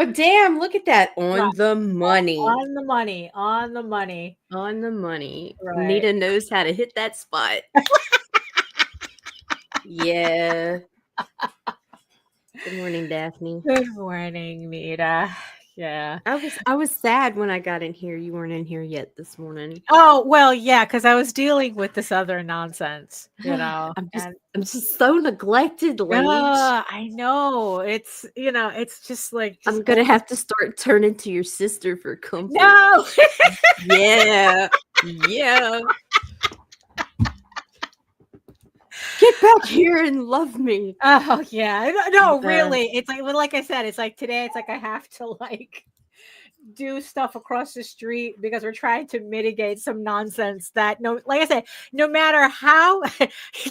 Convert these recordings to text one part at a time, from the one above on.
Oh, damn, look at that. Right. On the money. On the money. On the money. On the money. Right. Nita knows how to hit that spot. Yeah. Good morning, Daphne. Good morning, Nita. Yeah. I was sad when I got in here. You weren't in here yet this morning. Oh, well, yeah, because I was dealing with this other nonsense, I'm just so neglected, Lage. I know. It's just like I'm gonna have to start turning to your sister for comfort. No. Yeah. Yeah. Get back here and love me. Oh yeah. No, really. It's like I said, it's like today, it's like I have to like do stuff across the street because we're trying to mitigate some nonsense that like I said, no matter how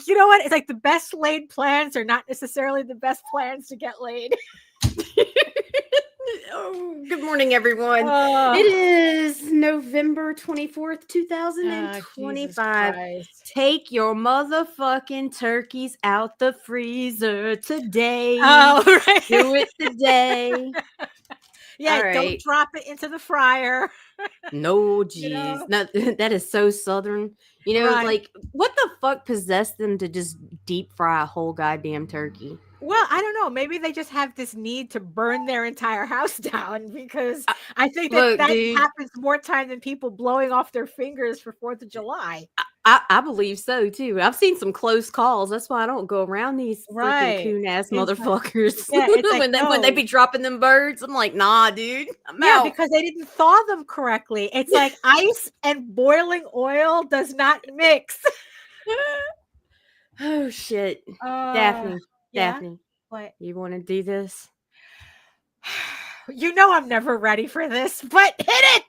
you know what? It's like the best laid plans are not necessarily the best plans to get laid. Oh, good morning, everyone. It is November 24th, 2025. Take your motherfucking turkeys out the freezer today. Oh, right. Do it today. Yeah, right. Don't drop it into the fryer. No, geez. That is so Southern. Right. Like, what the fuck possessed them to just deep fry a whole goddamn turkey? Well, I don't know. Maybe they just have this need to burn their entire house down because I think that happens more time than people blowing off their fingers for 4th of July. I believe so, too. I've seen some close calls. That's why I don't go around these freaking coon-ass motherfuckers. Like, when they be dropping them birds, I'm like, nah, dude. I'm out. Because they didn't thaw them correctly. It's like ice and boiling oil does not mix. Oh, shit. Daphne. Yeah? Daphne, what? You want to do this? You know I'm never ready for this, but hit it!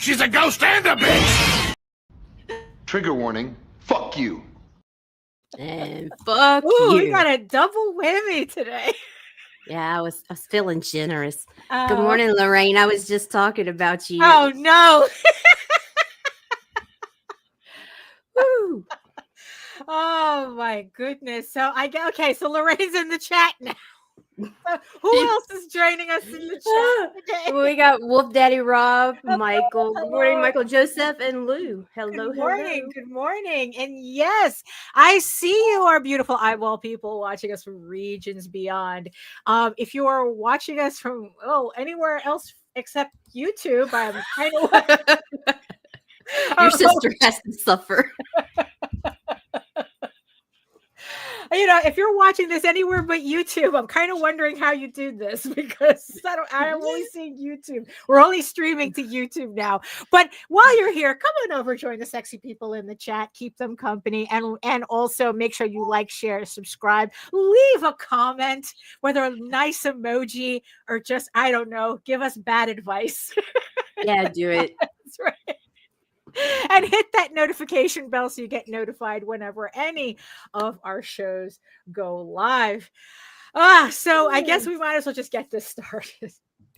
She's a ghost and a bitch! Trigger warning. Fuck you. And fuck you. We got a double whammy today. Yeah, I was feeling generous. Good morning, Lorraine. I was just talking about you. Oh, no. Woo. Oh, my goodness. So so Lorraine's in the chat now. Who else is joining us in the chat today? We got Wolf Daddy Rob, Michael. Good morning, Michael Joseph, and Lou. Hello, good morning. Good morning. And yes, I see you, our beautiful eyeball people watching us from regions beyond. If you are watching us from anywhere else except YouTube, I'm kind of your sister has to suffer. If you're watching this anywhere but YouTube, I'm kind of wondering how you do this because I'm only seeing YouTube. We're only streaming to YouTube now. But while you're here, come on over, join the sexy people in the chat, keep them company, and also make sure you like, share, subscribe, leave a comment, whether a nice emoji or just, I don't know, give us bad advice. Yeah, do it. That's right. And hit that notification bell so you get notified whenever any of our shows go live. So I guess we might as well just get this started.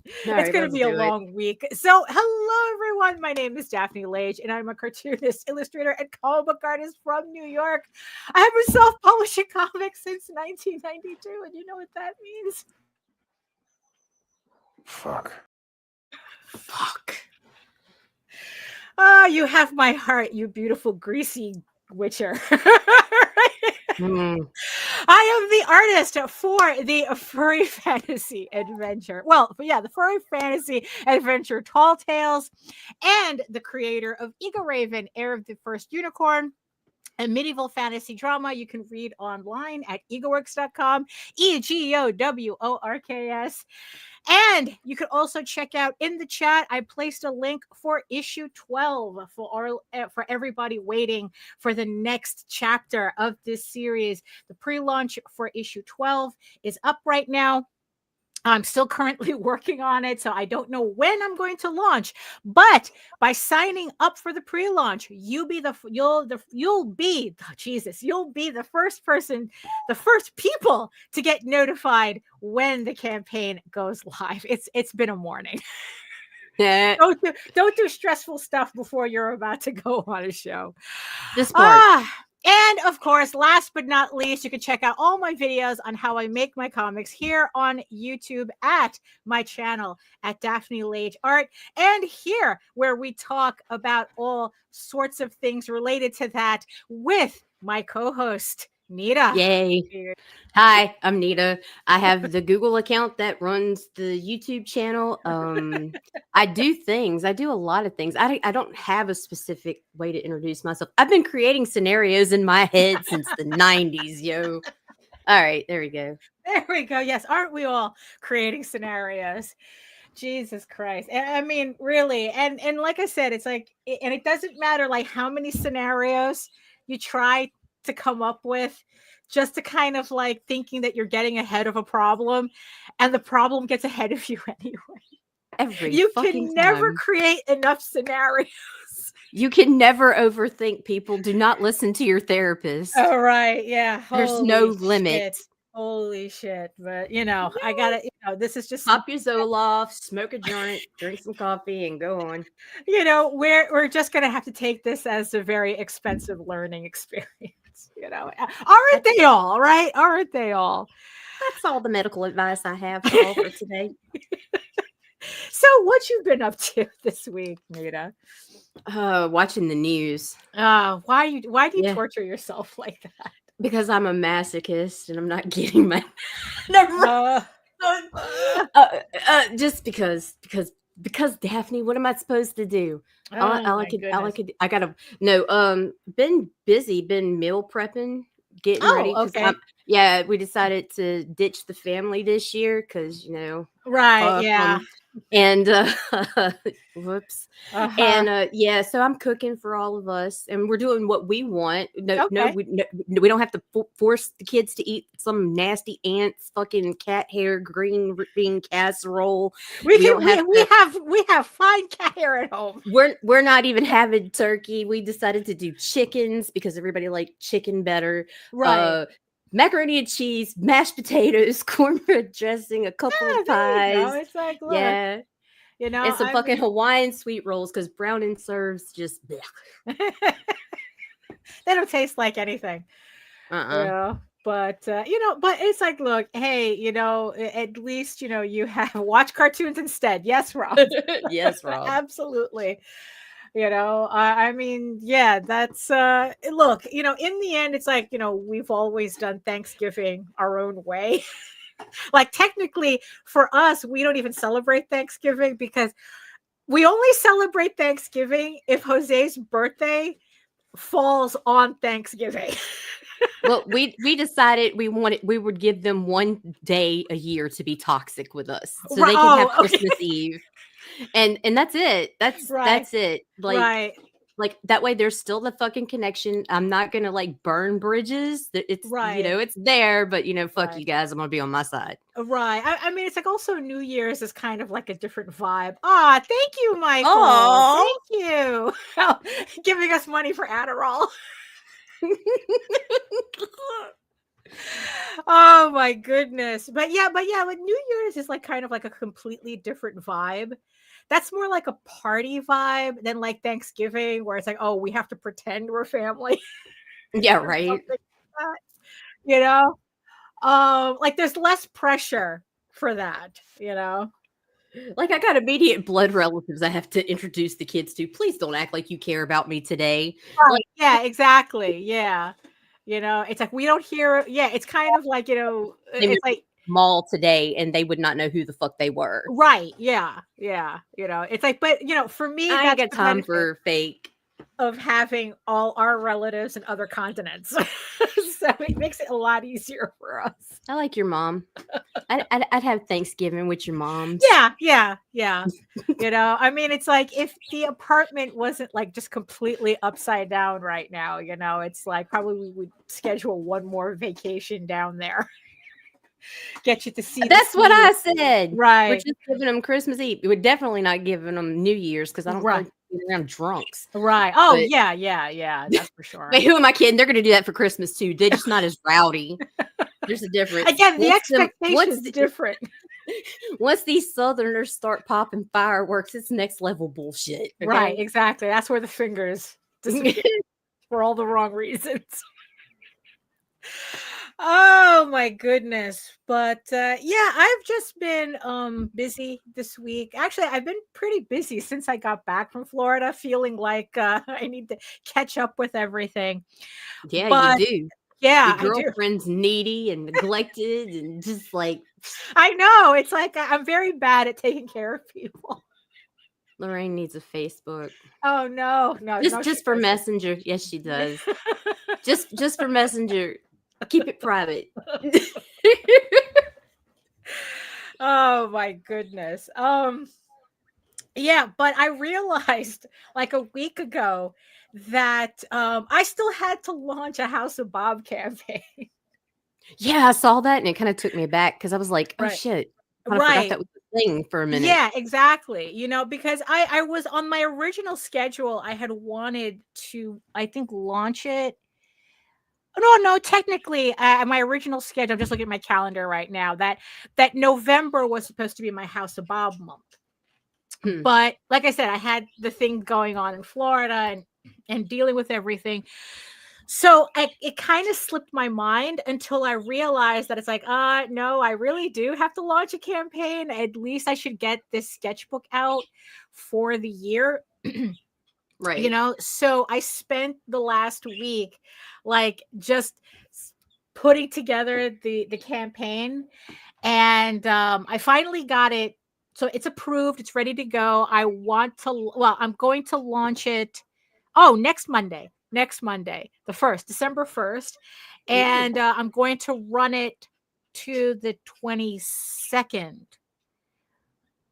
It's going to be a long week. So hello, everyone. My name is Daphne Lage, and I'm a cartoonist, illustrator, and comic book artist from New York. I have been self-publishing comics since 1992, and you know what that means? Fuck. You have my heart, you beautiful, greasy witcher. I am the artist for the furry fantasy adventure. Well, the furry fantasy adventure Tall Tales, and the creator of Eagle Raven, Heir of the First Unicorn, a medieval fantasy drama you can read online at egoworks.com, EGOWORKS. And you can also check out in the chat, I placed a link for issue 12 for everybody waiting for the next chapter of this series. The pre-launch for issue 12 is up right now. I'm still currently working on it, so I don't know when I'm going to launch. But by signing up for the pre-launch, you'll be the first person, the first people to get notified when the campaign goes live. It's been a morning. Yeah. Don't do stressful stuff before you're about to go on a show. This part. And of course, last but not least, you can check out all my videos on how I make my comics here on YouTube at my channel at Daphne Lage Art, and here where we talk about all sorts of things related to that with my co-host, Nita. Yay. Hi, I'm Nita. I have the Google account that runs the YouTube channel. I do things. I do a lot of things. I don't have a specific way to introduce myself. I've been creating scenarios in my head since the 90s, yo. All right, there we go. There we go. Yes, aren't we all creating scenarios? Jesus Christ. I mean, really. And like I said, it's like, and it doesn't matter like how many scenarios you try to come up with, just to kind of like thinking that you're getting ahead of a problem, and the problem gets ahead of you anyway. You can never create enough scenarios. You can never overthink people. Do not listen to your therapist. Oh, right. Yeah. There's no limit. Holy shit. But I gotta, this is just pop your Zoloft, smoke a joint, drink some coffee, and go on. We're just gonna have to take this as a very expensive learning experience. Aren't they all? Right? Aren't they all? That's all the medical advice I have for today. So what you've been up to this week, Nita? Watching the news. Why do you torture yourself like that? Because I'm a masochist and I'm not getting my just because Daphne, what am I supposed to do? Been busy, been meal prepping, getting ready. Okay. We decided to ditch the family this year because right, and whoops. And so I'm cooking for all of us, and we're doing what we want. We don't have to force the kids to eat some nasty ants fucking cat hair green bean casserole. We have fine cat hair at home. We're not even having turkey. We decided to do chickens because everybody liked chicken better. Right. Macaroni and cheese, mashed potatoes, cornbread dressing, a couple of pies. It's like, look, and some fucking Hawaiian sweet rolls because Brown and Serves just they don't taste like anything. But but it's like, look, hey, at least you have watch cartoons instead. Yes, Rob. Yes, Rob. Absolutely. I mean, yeah, that's look, in the end, it's like, we've always done Thanksgiving our own way. Like, technically for us, we don't even celebrate Thanksgiving because we only celebrate Thanksgiving if Jose's birthday falls on Thanksgiving. Well, we decided we would give them one day a year to be toxic with us so they can have Christmas Eve. And that's it. That's it. Like that way there's still the fucking connection. I'm not gonna like burn bridges. It's it's there, but fuck you guys. I'm gonna be on my side. Right. I mean, it's like also New Year's is kind of like a different vibe. Thank you, Michael. Aww. Thank you. Giving us money for Adderall. Oh my goodness. But yeah, like New Year's is like kind of like a completely different vibe. That's more like a party vibe than like Thanksgiving, where it's like, oh, we have to pretend we're family. Yeah, right. Like there's less pressure for that, Like I got immediate blood relatives I have to introduce the kids to. Please don't act like you care about me today. Right. Yeah, exactly. Yeah. It's like we don't hear. Yeah, it's kind of like, it's like mall today and they would not know who the fuck they were. Right. Yeah. It's like, but for me, I ain't got time for fake. of having all our relatives in other continents. So it makes it a lot easier for us. I like your mom. I'd have Thanksgiving with your moms. Yeah. I mean, it's like if the apartment wasn't like just completely upside down right now, it's like probably we would schedule one more vacation down there. Get you to see. That's what I said. Right. We're just giving them Christmas Eve. We're definitely not giving them New Year's because I don't think they're around drunks. Right. Oh, but, yeah. That's for sure. But who am I kidding? They're going to do that for Christmas too. They're just not as rowdy. There's a difference. Again, the expectation is different. Once these Southerners start popping fireworks, it's next level bullshit. Okay? Right. Exactly. That's where the fingers disappear for all the wrong reasons. Oh my goodness. But I've just been busy this week. Actually, I've been pretty busy since I got back from Florida, feeling like I need to catch up with everything. Yeah, you do. Yeah, your girlfriend's needy and neglected and just like I know. It's like I'm very bad at taking care of people. Lorraine needs a Facebook. Oh no. Just for Messenger. Yes, she does. just for Messenger. Keep it private. Oh my goodness. Yeah, but I realized like a week ago that I still had to launch a House of Bob campaign. Yeah, I saw that and it kind of took me back because I was like, oh shit. I forgot that was the thing for a minute. Yeah, exactly. Because I was on my original schedule. I had wanted to, I think, launch it. No, technically, my original schedule, I'm just looking at my calendar right now, that November was supposed to be my House of Bob month. But like I said, I had the thing going on in Florida and dealing with everything. So it kind of slipped my mind until I realized that it's like, no, I really do have to launch a campaign. At least I should get this sketchbook out for the year. Right. So I spent the last week like just putting together the campaign, and I finally got it. So it's approved. It's ready to go. I'm going to launch it. Next Monday, the 1st, December 1st. And I'm going to run it to the 22nd.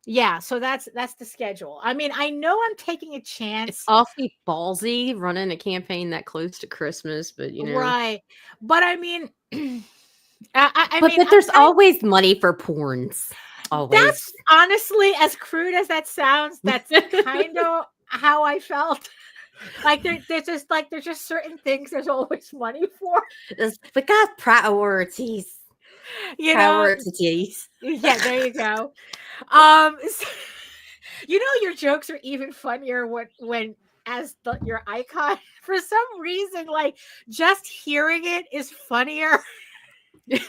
Yeah, so that's the schedule. I mean, I know I'm taking a chance. It's awfully ballsy running a campaign that close to Christmas, but right. But I mean, but there's always money for porns. Always. That's honestly, as crude as that sounds, that's kind of how I felt. Like there's just certain things there's always money for. We got priorities. Priorities. Yeah, there you go. Your jokes are even funnier when as your icon. For some reason, like just hearing it is funnier than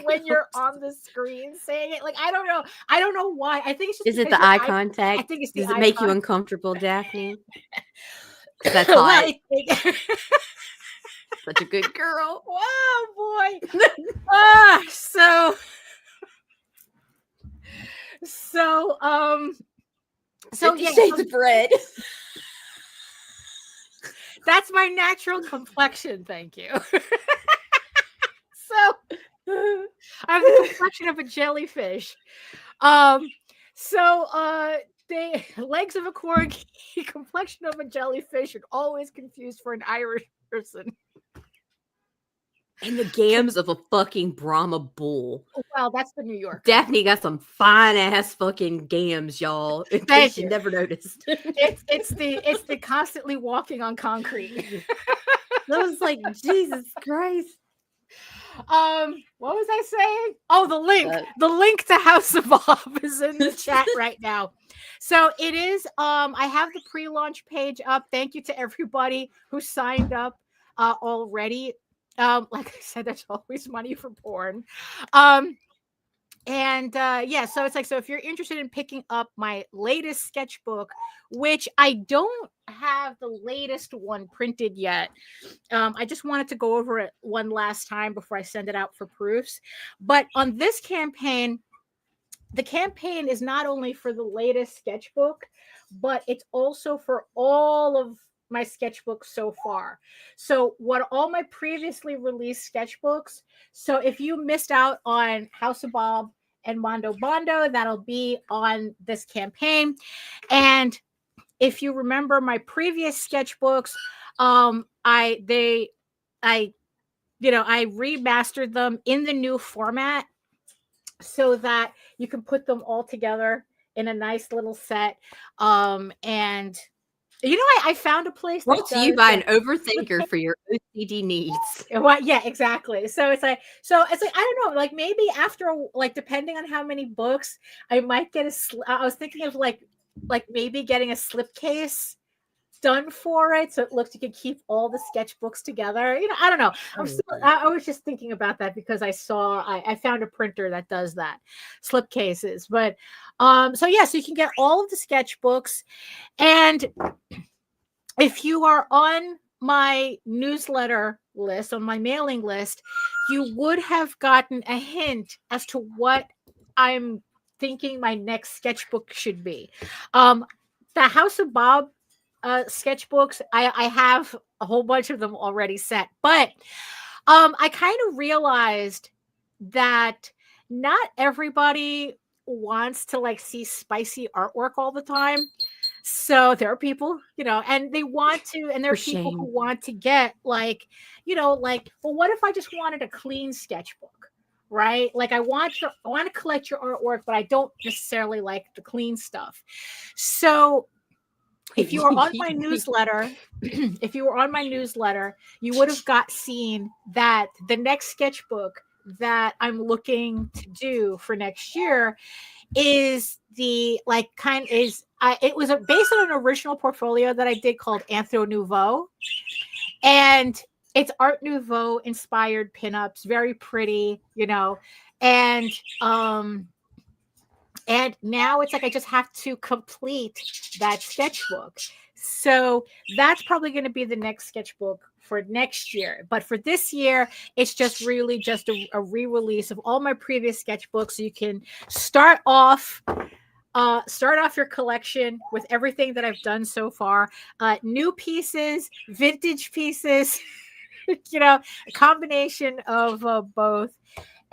when you're on the screen saying it. Like I don't know why. I think it's just. Is it the eye contact? I think it's the. Does it make you uncomfortable, Daphne? That's hot. Such a good girl. Wow, boy. So yeah, shades of red. That's my natural complexion. Thank you. So I have the complexion of a jellyfish. The legs of a corgi, complexion of a jellyfish, and always confused for an Irish person. And the gams of a fucking Brahma bull. Well, that's the New York. Daphne got some fine ass fucking gams, y'all. In case you never noticed. It's the constantly walking on concrete. I was like, Jesus Christ. What was I saying? Oh, the link. The link to House of Bob is in the chat right now. So it is. I have the pre-launch page up. Thank you to everybody who signed up already. Like I said, there's always money for porn. So it's like, so if you're interested in picking up my latest sketchbook, which I don't have the latest one printed yet. I just wanted to go over it one last time before I send it out for proofs. But on this campaign, the campaign is not only for the latest sketchbook, but it's also for all of my sketchbooks so far. So what all my previously released sketchbooks. So if you missed out on House of Bob and Mondo Bondo, that'll be on this campaign. And if you remember my previous sketchbooks, I remastered them in the new format so that you can put them all together in a nice little set. And I found a place brought to you by an overthinker for your OCD needs. Well, yeah, exactly. So it's like I don't know, like maybe after like depending on how many books, I might get I was thinking of like maybe getting a slipcase done for it, so it looks you can keep all the sketchbooks together. I don't know. I was just thinking about that because I found a printer that does that, slipcases. But so you can get all of the sketchbooks, and if you are on my newsletter list, on my mailing list, you would have gotten a hint as to what I'm thinking my next sketchbook should be. The House of Bob sketchbooks, I have a whole bunch of them already set, but I kind of realized that not everybody wants to like see spicy artwork all the time. So there are people, and they want to, and there are people who want to get like, well, what if I just wanted a clean sketchbook, right? Like I want to collect your artwork, but I don't necessarily like the clean stuff. So if you were on my newsletter, you would have seen that the next sketchbook that I'm looking to do for next year is it was based on an original portfolio that I did called Anthro Nouveau, and it's Art Nouveau inspired pinups, very pretty, and now it's like I just have to complete that sketchbook. So that's probably going to be the next sketchbook for next year. But for this year, it's just really just a re-release of all my previous sketchbooks. So you can start off your collection with everything that I've done so far. New pieces, vintage pieces, a combination of both.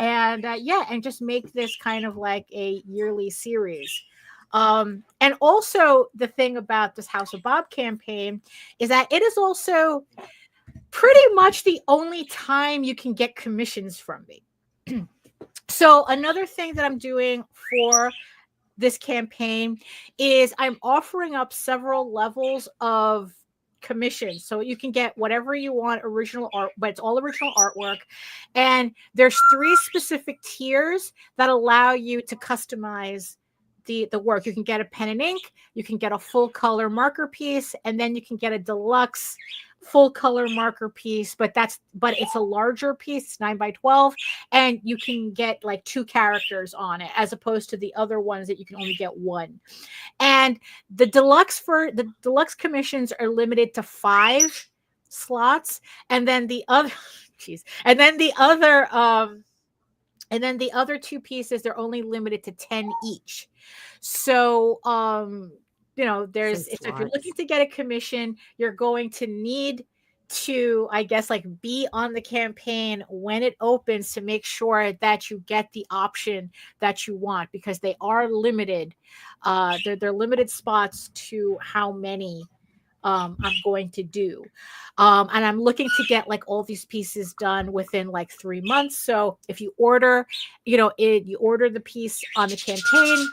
And and just make this kind of like a yearly series. And also the thing about this House of Bob campaign is that it is also pretty much the only time you can get commissions from me. So another thing that I'm doing for this campaign is I'm offering up several levels of commission, so you can get whatever you want, original art, but it's all original artwork. And there's 3 specific tiers that allow you to customize the work. You can get a pen and ink, you can get a full color marker piece, and then you can get a deluxe full color marker piece, but it's a larger piece, 9x12, and you can get like 2 characters on it as opposed to the other ones that you can only get 1. And the deluxe commissions are limited to 5 slots, and then the other and then the other 2 pieces, they're only limited to 10 each. So if you're looking to get a commission, you're going to need to, I guess, like be on the campaign when it opens to make sure that you get the option that you want, because they are limited. They're limited spots to how many I'm going to do. And I'm looking to get like all these pieces done within like 3 months. So if you order, you order the piece on the campaign,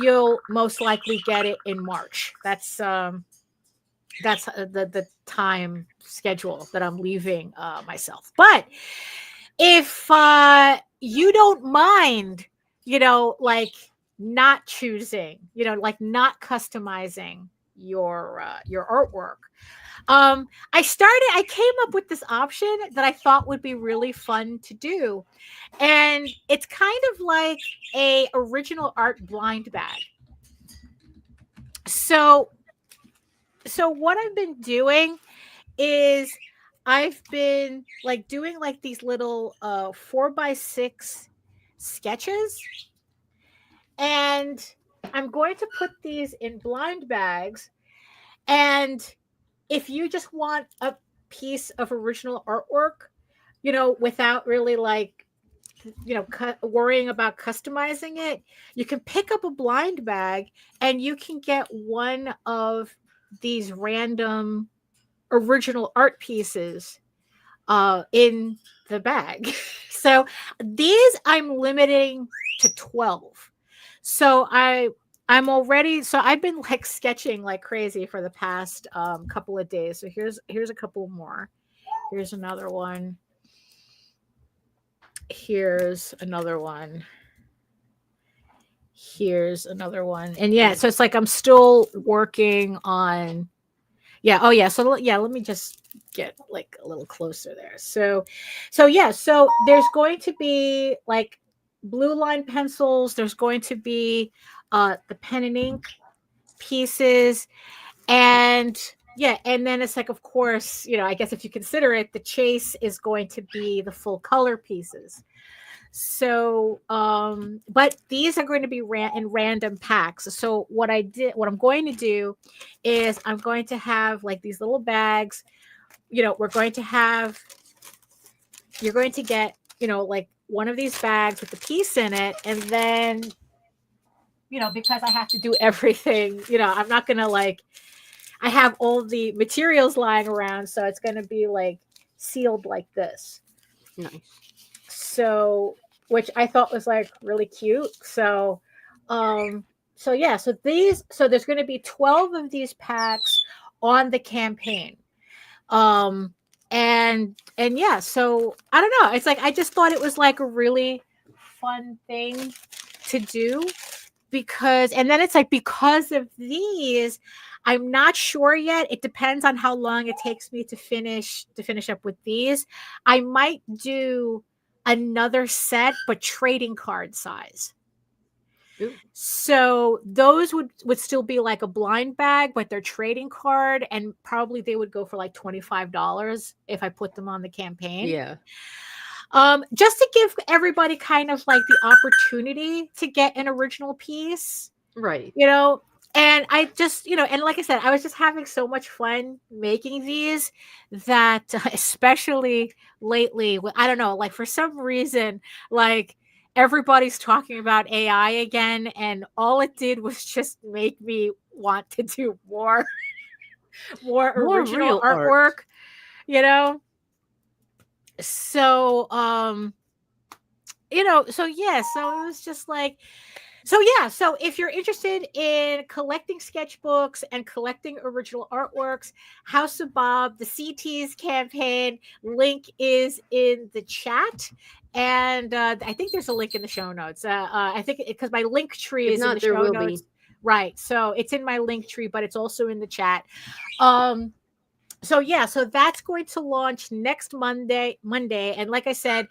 you'll most likely get it in March. That's the time schedule that I'm leaving myself. But if you don't mind, like not choosing, like not customizing your artwork, I came up with this option that I thought would be really fun to do. And it's kind of like a original art blind bag. So what I've been doing is I've been like doing like these little 4x6 sketches, and I'm going to put these in blind bags, and if you just want a piece of original artwork, without really like, worrying about customizing it, you can pick up a blind bag and you can get one of these random original art pieces in the bag. So these I'm limiting to 12. So I'm already, so I've been like sketching like crazy for the past couple of days. So here's a couple more. Here's another one. Here's another one. Here's another one. And yeah, so it's like I'm still working on, yeah. Oh yeah. So yeah, let me just get like a little closer there. So yeah, so there's going to be like blue line pencils. There's going to be the pen and ink pieces, and yeah, and then it's like, of course, I guess if you consider it, the chase is going to be the full color pieces. So but these are going to be in random packs. So what I'm going to do is I'm going to have like these little bags. You're going to get like one of these bags with the piece in it, and then because I have to do everything, I'm not gonna like, I have all the materials lying around, so it's gonna be like sealed like this. Nice. So, which I thought was like really cute. So yeah, so there's going to be 12 of these packs on the campaign. And yeah, so I don't know. It's like, I just thought it was like a really fun thing to do, and then it's like, because of these, I'm not sure yet. It depends on how long it takes me to finish up with these. I might do another set, but trading card size. Ooh. So those would still be like a blind bag, but they're trading card, and probably they would go for like $25 if I put them on the campaign. Yeah. Just to give everybody kind of like the opportunity to get an original piece. Right. And I just, and like I said, I was just having so much fun making these that especially lately, I don't know, like for some reason, like everybody's talking about AI again, and all it did was just make me want to do more original artwork, So, so yeah, so it was just like, so yeah, so if you're interested in collecting sketchbooks and collecting original artworks, House of Bob, the CT's campaign link is in the chat, and I think there's a link in the show notes. I think because my link tree is in the show notes, right? So it's in my link tree, but it's also in the chat. So yeah, so that's going to launch next Monday. And like I said,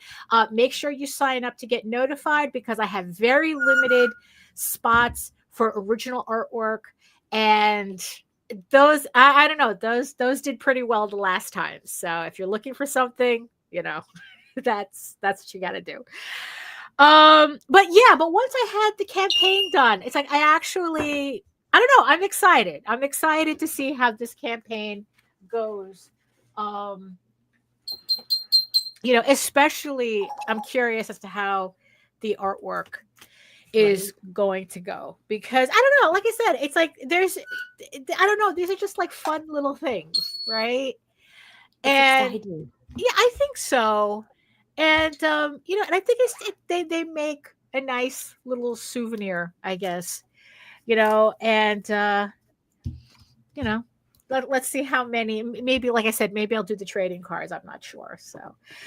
make sure you sign up to get notified, because I have very limited spots for original artwork. And those, I don't know, those did pretty well the last time. So if you're looking for something, that's what you got to do. But once I had the campaign done, it's like, I don't know, I'm excited. I'm excited to see how this campaign goes. Especially I'm curious as to how the artwork is going to go, because I don't know, like I said, it's like I don't know, these are just like fun little things, right? And exciting. Yeah, I think so. And and I think they make a nice little souvenir, I guess, and let's see how many. Maybe, like I said, maybe I'll do the trading cards. I'm not sure. So,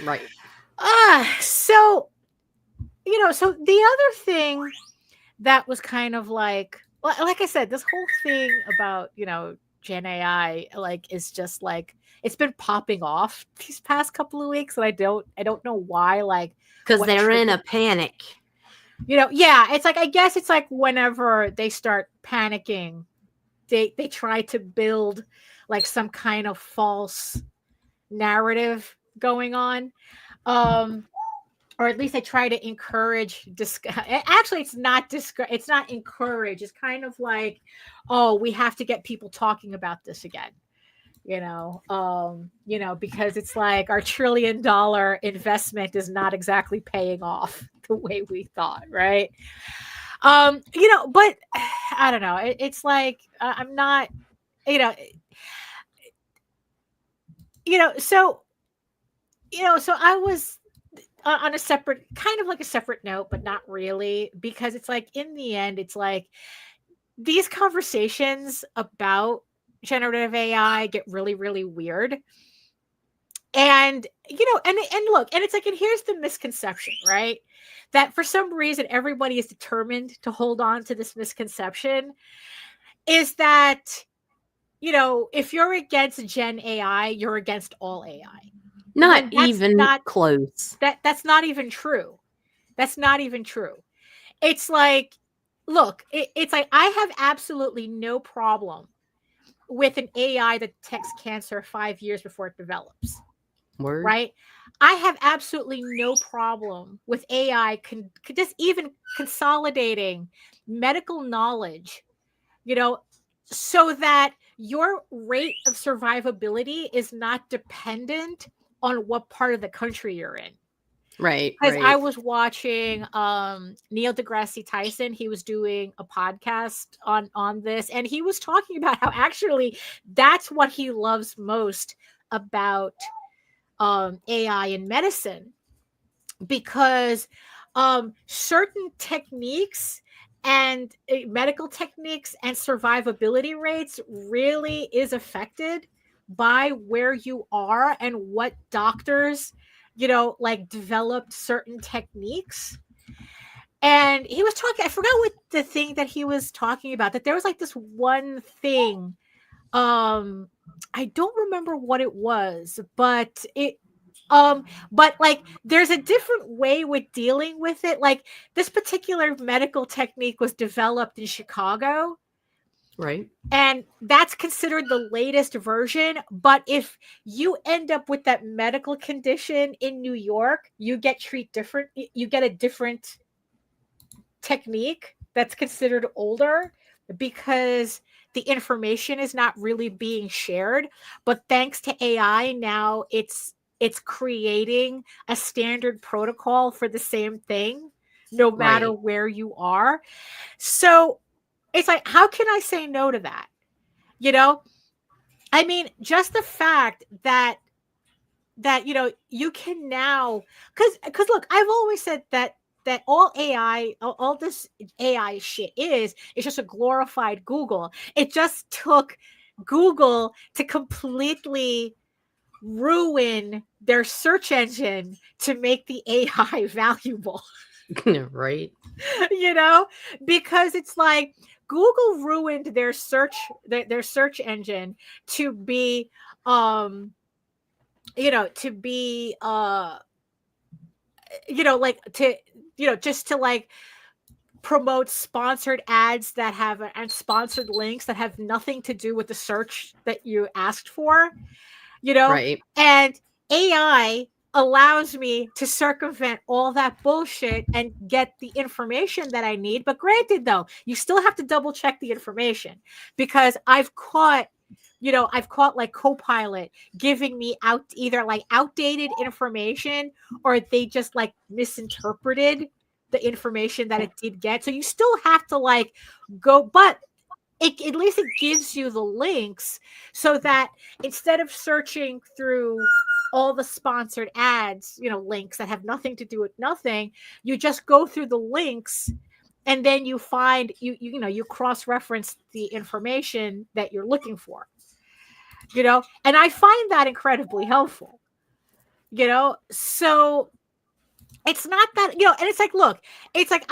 right. So, so the other thing that was kind of like I said, this whole thing about, Gen AI, like, is just like, it's been popping off these past couple of weeks. And I don't know why, like, because they're in a panic. Yeah, it's like, I guess it's like whenever they start panicking, they try to build like some kind of false narrative going on, or at least they try to encourage actually it's not encourage, it's kind of like, oh, we have to get people talking about this again, Because it's like our $1 trillion investment is not exactly paying off the way we thought, right? But I don't know. It's like I'm not, you know, so I was on a separate, kind of like a separate note, but not really, because it's like in the end, it's like these conversations about generative AI get really, really weird. And, and look, and it's like, and here's the misconception, right? That for some reason, everybody is determined to hold on to this misconception is that, if you're against Gen AI, you're against all AI. Not even close. That's not even true. That's not even true. It's like, look, it's like, I have absolutely no problem with an AI that detects cancer 5 years before it develops. Word. Right? I have absolutely no problem with AI just even consolidating medical knowledge, so that your rate of survivability is not dependent on what part of the country you're in. Right. Because I was watching Neil deGrasse Tyson. He was doing a podcast on this, and he was talking about how actually that's what he loves most about AI in medicine, because certain techniques and medical techniques and survivability rates really is affected by where you are and what doctors developed certain techniques. And he was talking, I forgot what the thing that he was talking about, that there was like this one thing, I don't remember what it was, but but like there's a different way with dealing with it. Like this particular medical technique was developed in Chicago. Right. And that's considered the latest version. But if you end up with that medical condition in New York, you get treated different. You get a different technique that's considered older, because the information is not really being shared. But thanks to AI, now it's creating a standard protocol for the same thing, no matter where you are. So it's like, how can I say no to that? I mean, just the fact that you can now, because look, I've always said that all AI, all this AI shit is just a glorified Google. It just took Google to completely ruin their search engine to make the AI valuable. Right. Because it's like Google ruined their search engine to be just to like promote sponsored ads that have and sponsored links that have nothing to do with the search that you asked for, Right. And AI allows me to circumvent all that bullshit and get the information that I need. But granted, though, you still have to double check the information, because I've caught like Copilot giving me either like outdated information, or they just like misinterpreted the information that it did get. So you still have to like go, but at least it gives you the links, so that instead of searching through all the sponsored ads, links that have nothing to do with nothing, you just go through the links, and then you find you cross-reference the information that you're looking for. And I find that incredibly helpful. So it's not that, and it's like, look, it's like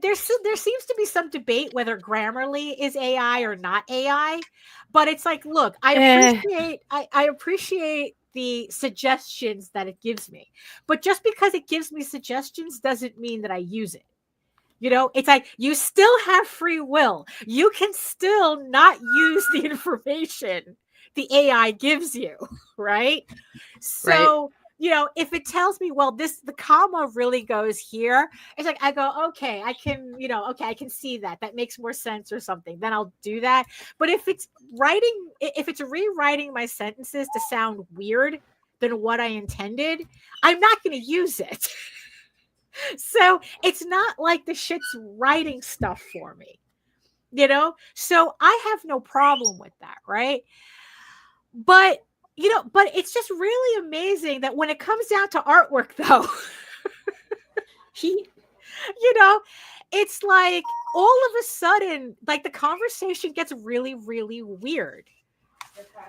there seems to be some debate whether Grammarly is AI or not AI, but it's like, look, I appreciate the suggestions that it gives me, but just because it gives me suggestions doesn't mean that I use it. It's like, you still have free will. You can still not use the information the AI gives you, right? So if it tells me, well, the comma really goes here, it's like I go, okay, I can, okay, I can see that. That makes more sense or something. Then I'll do that. But if it's rewriting my sentences to sound weird than what I intended, I'm not going to use it. So it's not like the shit's writing stuff for me, So I have no problem with that, right? But but it's just really amazing that when it comes down to artwork, though, it's like all of a sudden, like the conversation gets really, really weird,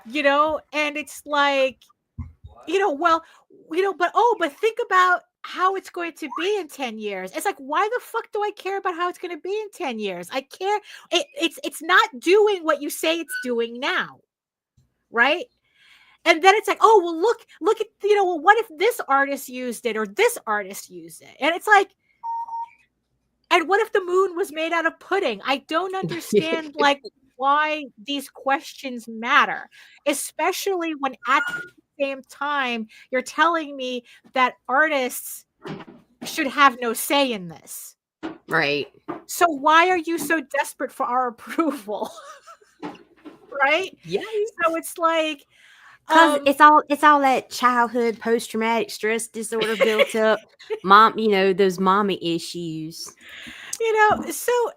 and it's like, but think about how it's going to be in 10 years. It's like, why the fuck do I care about how it's going to be in 10 years? I care. It's not doing what you say it's doing now. Right. And then it's like, oh, well, look at, well, what if this artist used it or this artist used it? And it's like, and what if the moon was made out of pudding? I don't understand, like, why these questions matter, especially when at the same time you're telling me that artists should have no say in this. Right. So why are you so desperate for our approval? Right? Yeah. So it's like, because it's all that childhood post-traumatic stress disorder built up, those mommy issues. So so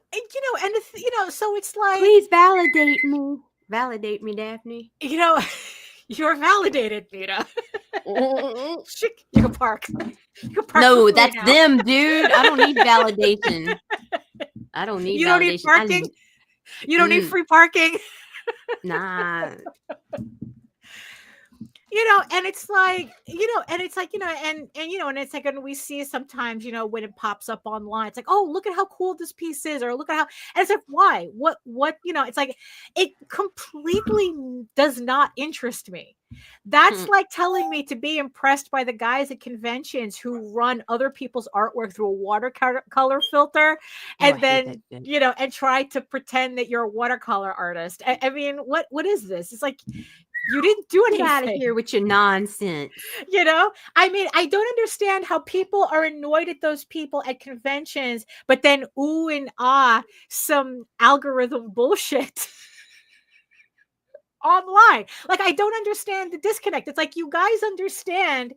it's like, please validate me, Daphne. You're validated, Mita. You can park. No, that's them, dude. I don't need validation. I don't need. You don't validation. need parking. You don't need free parking. Nah. And it's like, and it's like, and it's like, and we see sometimes, when it pops up online, it's like, oh, look at how cool this piece is, or look at how, and it's like, why? What, it's like, it completely does not interest me. That's like telling me to be impressed by the guys at conventions who run other people's artwork through a watercolor filter and then, and try to pretend that you're a watercolor artist. I mean, what is this? It's like, you didn't do anything. Get out of here with your nonsense. I mean, I don't understand how people are annoyed at those people at conventions, but then ooh and ah, some algorithm bullshit online. Like, I don't understand the disconnect. It's like, you guys understand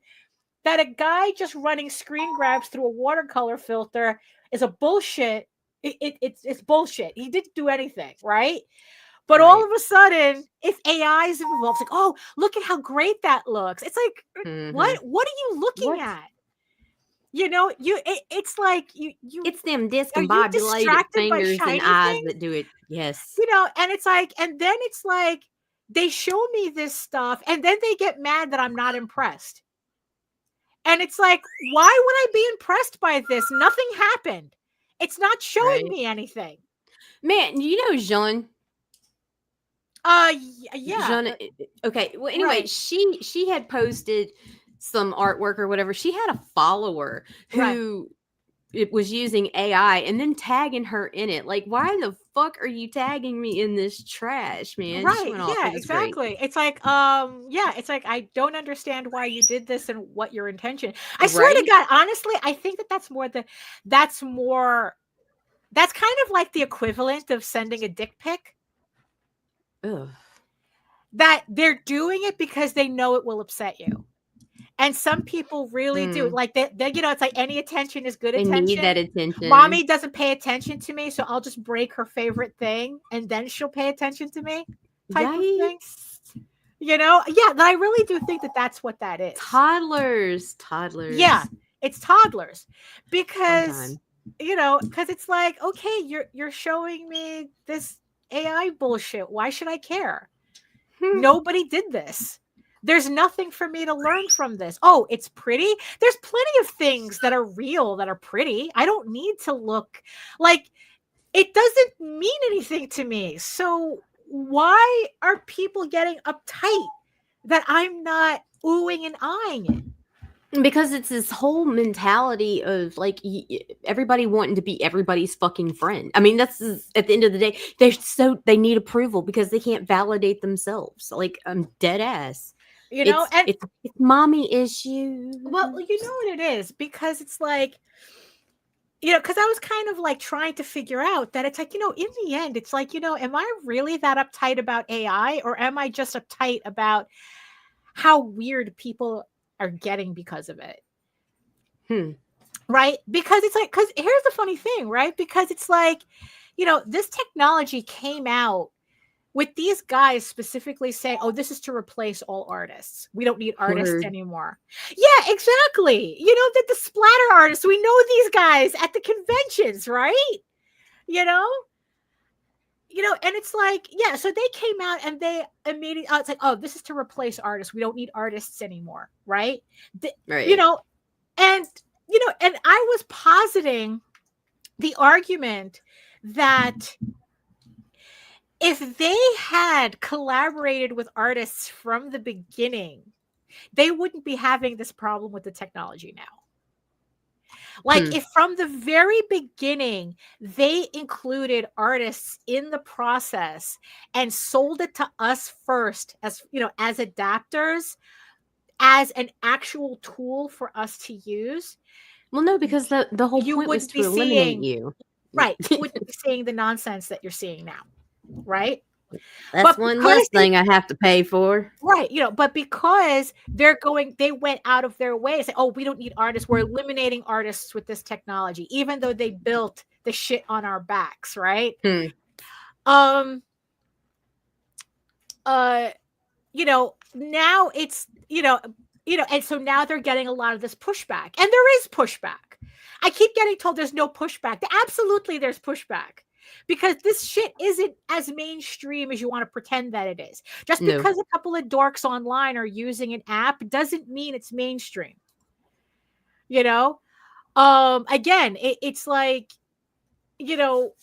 that a guy just running screen grabs through a watercolor filter is a bullshit. It's bullshit. He didn't do anything, right? But all of a sudden, if AI is involved, it's like, oh, look at how great that looks. It's like, what are you looking at? It's like you. It's them discombobulated fingers and eyes that do it. Yes. And it's like, and then it's like, they show me this stuff, and then they get mad that I'm not impressed. And it's like, why would I be impressed by this? Nothing happened. It's not showing me anything. Man, Jean. Yeah. Jean, okay. Well, anyway, she had posted some artwork or whatever. She had a follower who it was using AI and then tagging her in it. Like, why the fuck are you tagging me in this trash, man? Right. Yeah, exactly. It's like, it's like, I don't understand why you did this and what your intention. I swear to God, honestly, I think that's kind of like the equivalent of sending a dick pic. Ugh. That they're doing it because they know it will upset you. And some people really do. Like, they it's like any attention is good attention. They need that attention. Mommy doesn't pay attention to me, so I'll just break her favorite thing, and then she'll pay attention to me. Type of thing. Yeah, I really do think that's what that is. Toddlers. Yeah, it's toddlers. Because, because it's like, okay, you're showing me this AI bullshit. Why should I care? Nobody did this. There's nothing for me to learn from this. Oh, it's pretty. There's plenty of things that are real that are pretty. I don't need to look like it doesn't mean anything to me. So why are people getting uptight that I'm not oohing and eyeing it? Because it's this whole mentality of like everybody wanting to be everybody's fucking friend. I mean, that's at the end of the day, they need approval because they can't validate themselves. Like, I'm dead ass. You know, and it's mommy issue. well, you know what it is, because it's like, you know, because I was kind of like trying to figure out that it's like, you know, in the end, it's like, you know, am I really that uptight about AI, or am I just uptight about how weird people are getting because of it? Right? Because it's like, because here's the funny thing, right? Because it's like, you know, this technology came out with these guys specifically saying, oh, this is to replace all artists. We don't need artists anymore. Yeah, exactly. You know, the splatter artists, we know these guys at the conventions, right? You know, and it's like, yeah, so they came out and they immediately, it's like, oh, this is to replace artists. We don't need artists anymore, right? Right. You know, and I was positing the argument that if they had collaborated with artists from the beginning, they wouldn't be having this problem with the technology now. Like, if from the very beginning they included artists in the process and sold it to us first as, you know, as adapters, as an actual tool for us to use. Well, no, because the whole point was to eliminate you. Right. You wouldn't be seeing the nonsense that you're seeing now. Right. That's one less thing I have to pay for. Right. You know, but because they went out of their way to say, oh, we don't need artists. We're eliminating artists with this technology, even though they built the shit on our backs. Right. You know, now it's, you know, and so now they're getting a lot of this pushback, and there is pushback. I keep getting told there's no pushback. Absolutely, there's pushback. Because this shit isn't as mainstream as you want to pretend that it is. Just because a couple of dorks online are using an app doesn't mean it's mainstream. You know? Again, it's like, you know,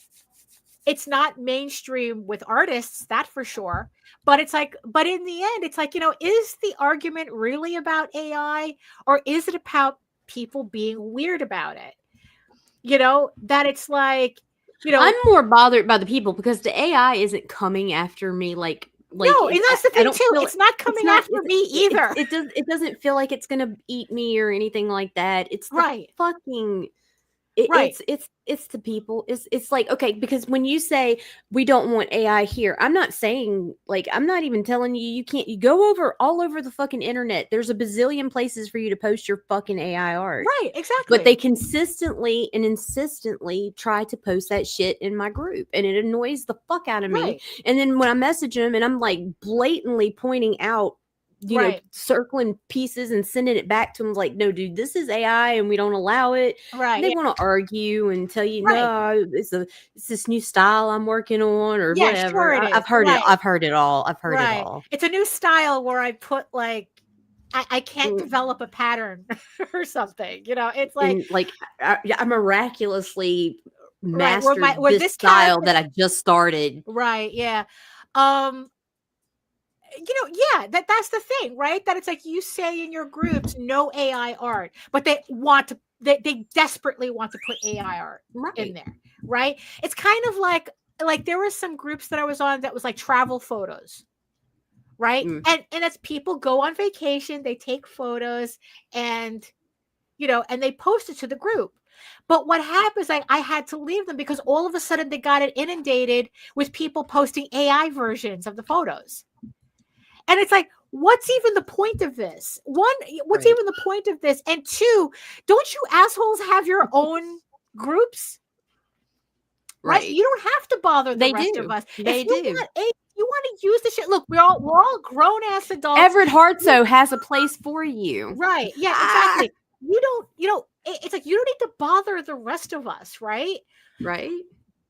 it's not mainstream with artists, that for sure. But it's like, but in the end, it's like, you know, is the argument really about AI, or is it about people being weird about it? You know, that it's like, you know, I'm more bothered by the people, because the AI isn't coming after me like no, and that's the thing too. It's not coming after me either. It doesn't feel like it's gonna eat me or anything like that. It's right. Fucking it's the people. It's like, okay, because when you say we don't want AI here, I'm not saying, like, I'm not even telling you can't. You go all over the fucking internet. There's a bazillion places for you to post your fucking AI art. Right, exactly. But they consistently and insistently try to post that shit in my group, and it annoys the fuck out of me. Right. And then when I message them and I'm like blatantly pointing out, you know, circling pieces and sending it back to them, like, no, dude, this is AI and we don't allow it. Right. They want to argue and tell you, no, it's this new style I'm working on, or whatever. Sure it is. I've heard it. I've heard it all. it all. It's a new style where I put, like, I can't develop a pattern or something. You know, it's like, and, like, I miraculously mastered this style that I just started. Right. Yeah. You know, yeah, that's the thing, right? That it's like, you say in your groups, no AI art, but they desperately want to put AI art in there, right? It's kind of like there were some groups that I was on that was like travel photos, right? And as people go on vacation, they take photos and, you know, and they post it to the group. But what happens, I had to leave them because all of a sudden they got it inundated with people posting AI versions of the photos. And it's like, what's even the point of this? One, what's even the point of this? And two, don't you assholes have your own groups? Right? You don't have to bother the rest of us. They do. You want to use the shit. Look, we're all grown ass adults. Everett Hartso has a place for you. Right. Yeah, exactly. It's like, you don't need to bother the rest of us, right? Right.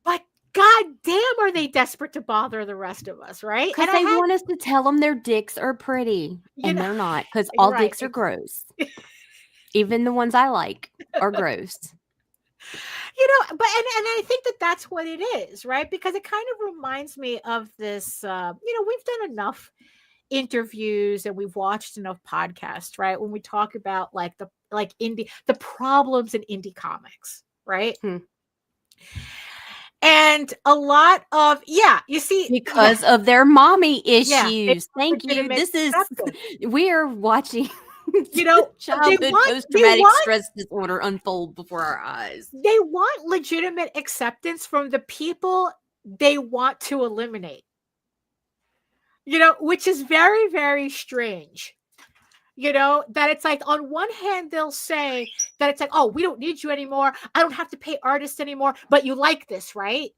But God damn, are they desperate to bother the rest of us, right? Because they want us to tell them their dicks are pretty, and they're not. Because all dicks are gross. Even the ones I like are gross. You know, but and I think that's what it is, right? Because it kind of reminds me of this. You know, we've done enough interviews and we've watched enough podcasts, right? When we talk about the problems in indie comics, right? And a lot of, you see, because of their mommy Yeah, issues. Thank you. legitimate This is acceptance. we're watching You know, childhood post-traumatic stress disorder unfold before our eyes. They want legitimate acceptance from the people they want to eliminate. You know, which is very, very strange. You know, that it's like, on one hand, they'll say that it's like, oh, we don't need you anymore. I don't have to pay artists anymore, but you like this, right?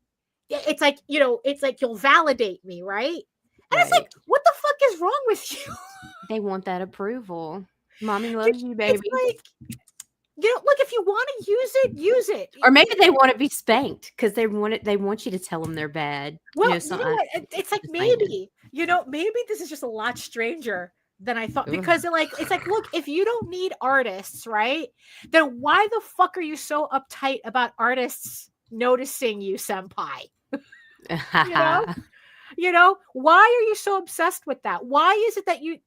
It's like, you know, it's like, you'll validate me, right? And it's like, what the fuck is wrong with you? They want that approval. Mommy loves you, baby. It's like, you know, look, if you want to use it. Or maybe they want to be spanked because they want you to tell them they're bad. Well, you know what? It's like, maybe, you know, maybe this is just a lot stranger than I thought, because it's like, look, if you don't need artists, right, then why the fuck are you so uptight about artists noticing you, senpai? You know, why are you so obsessed with that? Why is it that you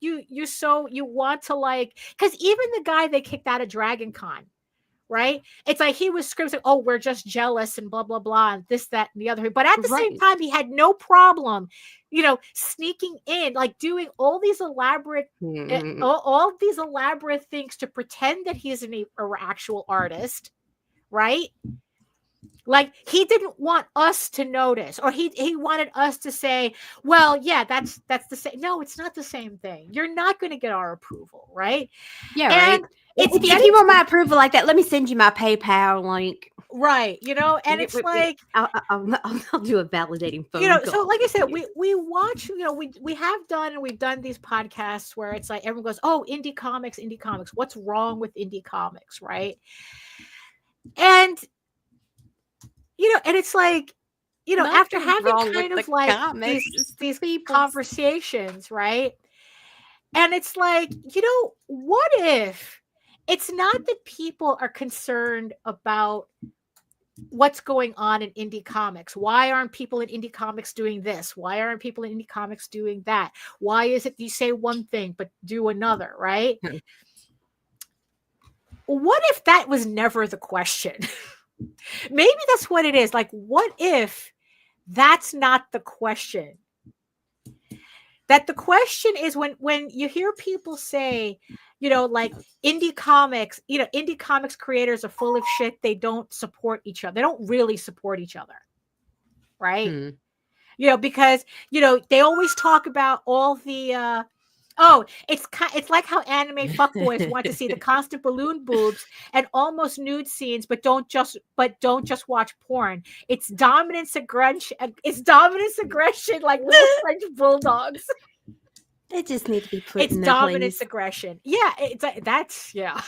want to, like, because even the guy they kicked out of Dragon Con, right? It's like he was screaming, oh, we're just jealous and blah, blah, blah, and this, that, and the other. But at the same time, he had no problem, you know, sneaking in, like doing all these elaborate, all these elaborate things to pretend that he's an actual artist, right? Like, he didn't want us to notice, or he wanted us to say, well, yeah, that's the same. No, it's not the same thing. You're not going to get our approval, right? Yeah, and right. If you want my approval like that, let me send you my PayPal link. Right, you know, and it's like, I'll do a validating phone you know, call. so like I said, we watch, you know, we have done, and we've done these podcasts where it's like everyone goes, oh, indie comics, what's wrong with indie comics, right? And you know, and it's like, you know, after having kind of like these conversations, right? And it's like, you know, what if it's not that people are concerned about what's going on in indie comics? Why aren't people in indie comics doing this? Why aren't people in indie comics doing that? Why is it you say one thing but do another, right? What if that was never the question? Maybe that's what it is. Like, what if that's not the question? That the question is, when you hear people say, you know, like, indie comics, you know, indie comics creators are full of shit. They don't support each other. They don't really support each other. Right. You know, because, you know, they always talk about all the, it's like how anime fuckboys want to see the constant balloon boobs and almost nude scenes, but don't just watch porn. It's dominance aggression. Like little French bulldogs. They just need to be put in their dominance place. Aggression. Yeah, that's yeah.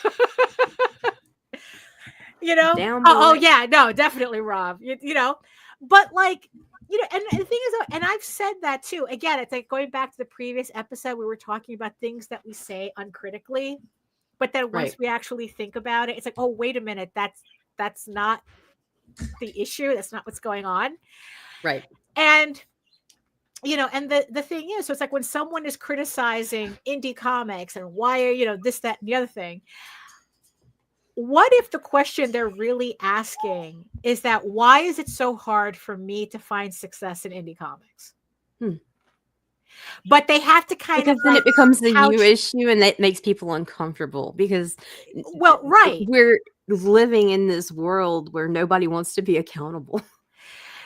You know. Yeah, no, definitely, Rob. You know, but like. You know, and the thing is, and I've said that too. Again, it's like going back to the previous episode, we were talking about things that we say uncritically, but then once we actually think about it, it's like, oh, wait a minute, that's not the issue. That's not what's going on. Right. And, you know, and the thing is, so it's like when someone is criticizing indie comics and why are, you know, this, that, and the other thing. What if the question they're really asking is that, why is it so hard for me to find success in indie comics? But they have to kind of, then it becomes the new issue, and that makes people uncomfortable because, well, right, we're living in this world where nobody wants to be accountable.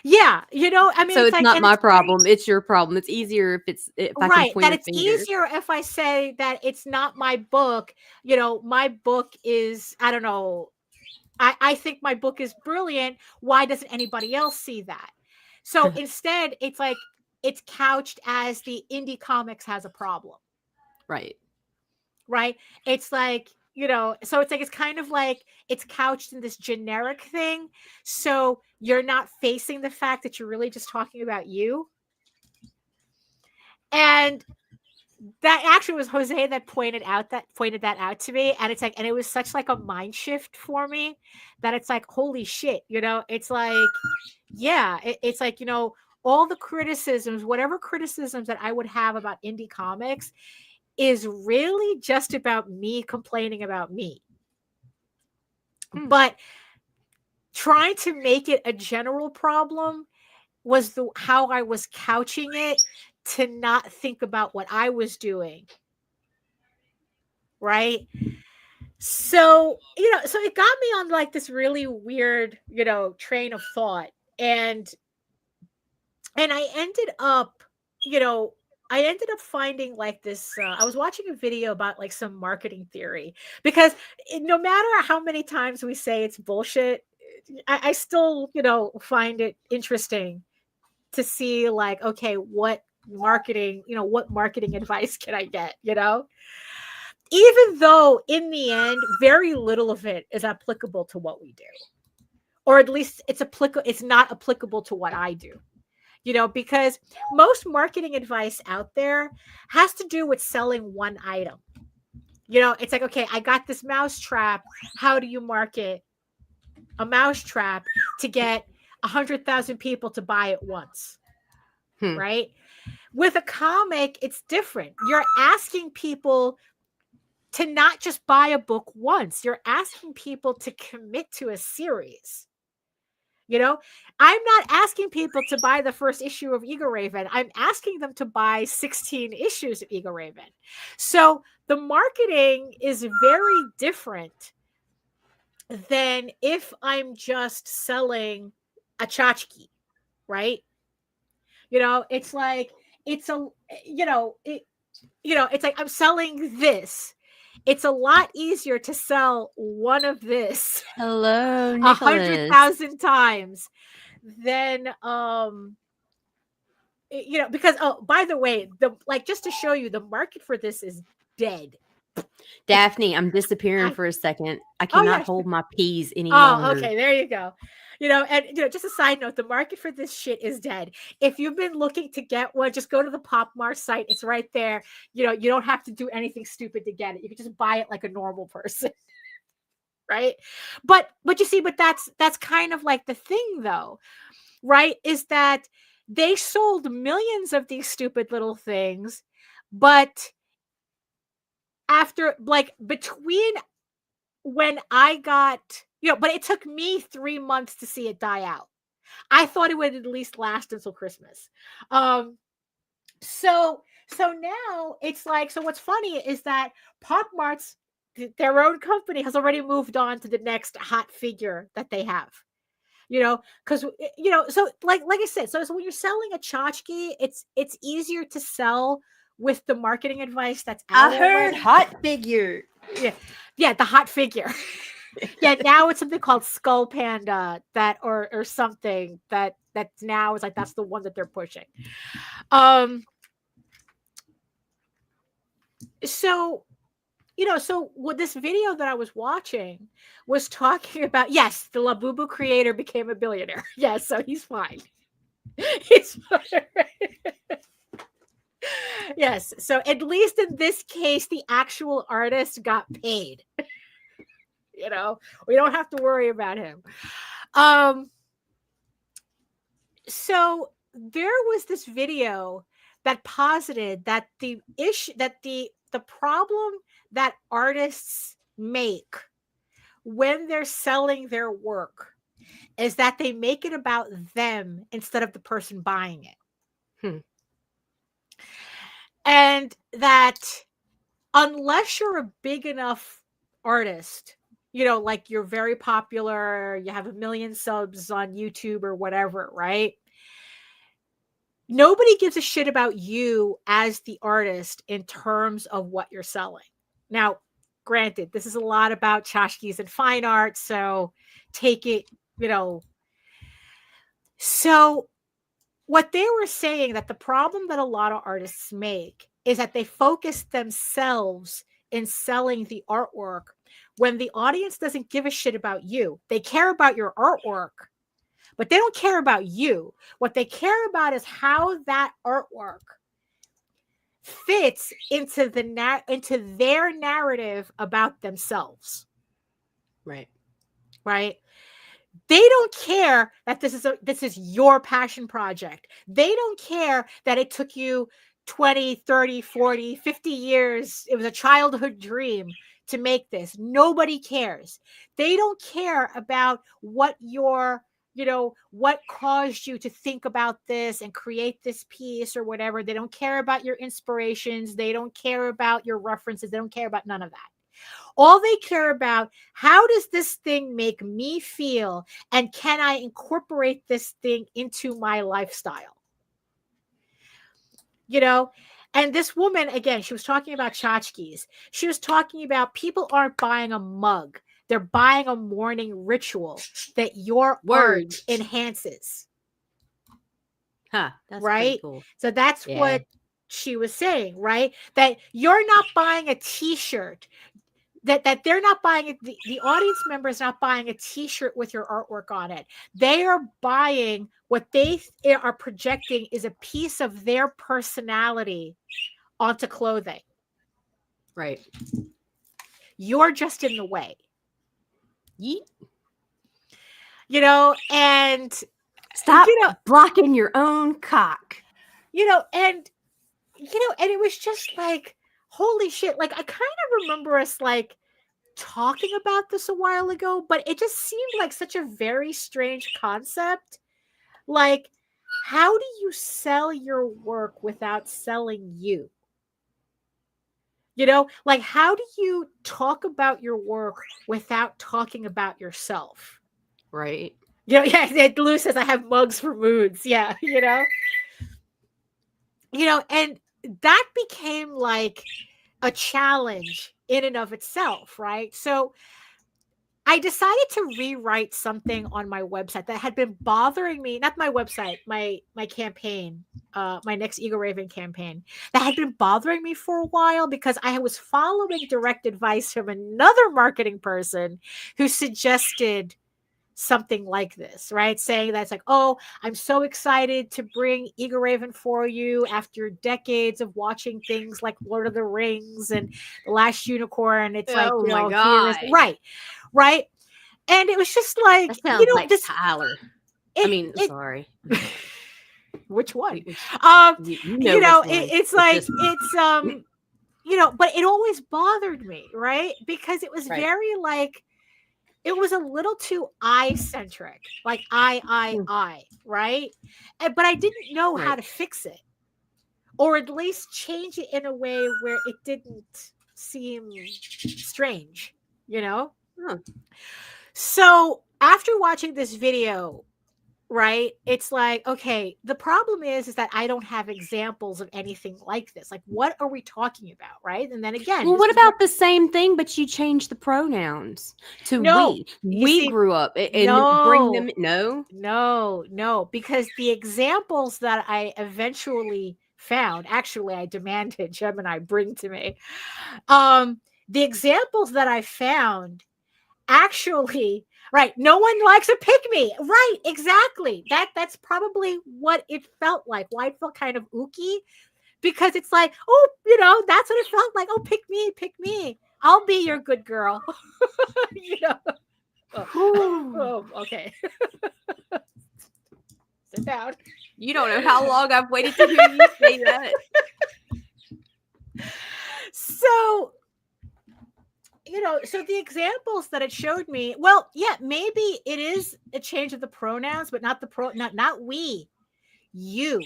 Yeah, you know, I mean, so it's like, not my problem; it's your problem. It's easier if I can point that a it's finger. Easier if I say that it's not my book. You know, my book is, I don't know. I think my book is brilliant. Why doesn't anybody else see that? So instead, it's like it's couched as the indie comics has a problem. Right. It's like, you know, so it's like, it's kind of like it's couched in this generic thing. So you're not facing the fact that you're really just talking about you. And that actually was Jose that pointed that out to me. And it's like, and it was such like a mind shift for me that it's like, holy shit, you know, it's like, yeah, it's like, you know, all the criticisms, whatever criticisms that I would have about indie comics is really just about me complaining about me. But trying to make it a general problem was how I was couching it to not think about what I was doing. Right. So, so it got me on like this really weird, train of thought. And I ended up, finding like this. I was watching a video about like some marketing theory, because no matter how many times we say it's bullshit, I still, find it interesting to see like, okay, what marketing advice can I get, even though in the end, very little of it is applicable to what we do, or at least it's not applicable to what I do, because most marketing advice out there has to do with selling one item. It's like, okay, I got this mouse trap. How do you market a mouse trap to get 100,000 people to buy it once? Right? With a comic, it's different. You're asking people to not just buy a book once. You're asking people to commit to a series. I'm not asking people to buy the first issue of Eagle Raven. I'm asking them to buy 16 issues of Eagle Raven. So the marketing is very different than if I'm just selling a tchotchke, right? It's like, it's like I'm selling this. It's a lot easier to sell one of this. Hello, Nicholas. 100,000 times than because, oh, by the way, just to show you, the market for this is dead. Daphne, I'm disappearing for a second. I cannot hold my peas any longer. Oh, okay, there you go. And just a side note, the market for this shit is dead. If you've been looking to get one, just go to the PopMart site. It's right there. You don't have to do anything stupid to get it. You can just buy it like a normal person. Right? But you see, that's kind of like the thing though, right? Is that they sold millions of these stupid little things, but after between when I got, but it took me 3 months to see it die out. I thought it would at least last until Christmas. So now it's like, so what's funny is that PopMart's, their own company, has already moved on to the next hot figure that they have. Because so like I said, so when you're selling a tchotchke, it's easier to sell with the marketing advice that's out. I heard hot figure. Yeah, the hot figure. Yeah, now it's something called Skull Panda, that or something that's now is like, that's the one that they're pushing. So so what this video that I was watching was talking about, yes, the Labubu creator became a billionaire. Yes, so he's fine. He's fine. Yes, so at least in this case, the actual artist got paid. We don't have to worry about him. So there was this video that posited that the issue, that the problem that artists make when they're selling their work is that they make it about them instead of the person buying it. And that unless you're a big enough artist, like you're very popular, you have 1 million subs on YouTube or whatever, right? Nobody gives a shit about you as the artist in terms of what you're selling. Now, granted, this is a lot about tchotchkes and fine art, so take it, So what they were saying, that the problem that a lot of artists make is that they focus themselves in selling the artwork when the audience doesn't give a shit about you. They care about your artwork, but they don't care about you. What they care about is how that artwork fits into their narrative about themselves. Right. They don't care that this is your passion project. They don't care that it took you 20, 30, 40, 50 years. It was a childhood dream to make this. Nobody cares. They don't care about what your, what caused you to think about this and create this piece or whatever. They don't care about your inspirations. They don't care about your references. They don't care about none of that. All they care about, how does this thing make me feel? And can I incorporate this thing into my lifestyle? And this woman, again, she was talking about tchotchkes. She was talking about people aren't buying a mug. They're buying a morning ritual that your art enhances. Huh. That's right? cool. So that's what she was saying, right? That you're not buying a t-shirt. That they're not buying it. The audience member is not buying a t-shirt with your artwork on it. They are buying what they are projecting is a piece of their personality onto clothing. Right. You're just in the way. Yeet. And stop blocking your own cock. And it was just like, holy shit. Like, I kind of remember us like talking about this a while ago, but it just seemed like such a very strange concept. Like, how do you sell your work without selling you? Like, how do you talk about your work without talking about yourself? Right. Lou says, I have mugs for moods. Yeah. And that became like a challenge in and of itself, right? So I decided to rewrite something on my website that had been bothering me, not my website, my campaign, my next Ego Raven campaign, that had been bothering me for a while because I was following direct advice from another marketing person who suggested something like this, right? Saying that's like, oh, I'm so excited to bring Ego Raven for you after decades of watching things like Lord of the Rings and The Last Unicorn. It's like, my God. Right. And it was just like, that sounds like this Tyler. Sorry. Which one? It's like, it's but it always bothered me, right? Because it was very like, it was a little too I-centric, like I, right? But I didn't know how to fix it, or at least change it in a way where it didn't seem strange, So after watching this video, right, it's like, okay, the problem is that I don't have examples of anything like this. Like, what are we talking about, right? And then again, well, what about the same thing, but you change the pronouns to we? We grew up and bring them. No, because the examples that I eventually found, actually, I demanded Gemini bring to me. The examples that I found actually. Right. No one likes a pick me. Right. Exactly. That's probably what it felt like. Why it felt kind of ooky, because it's like, oh, that's what it felt like. Oh, pick me. I'll be your good girl. Oh, okay. Sit down. You don't know how long I've waited to hear you say that. So, so the examples that it showed me, well, yeah, maybe it is a change of the pronouns, but not not we, you.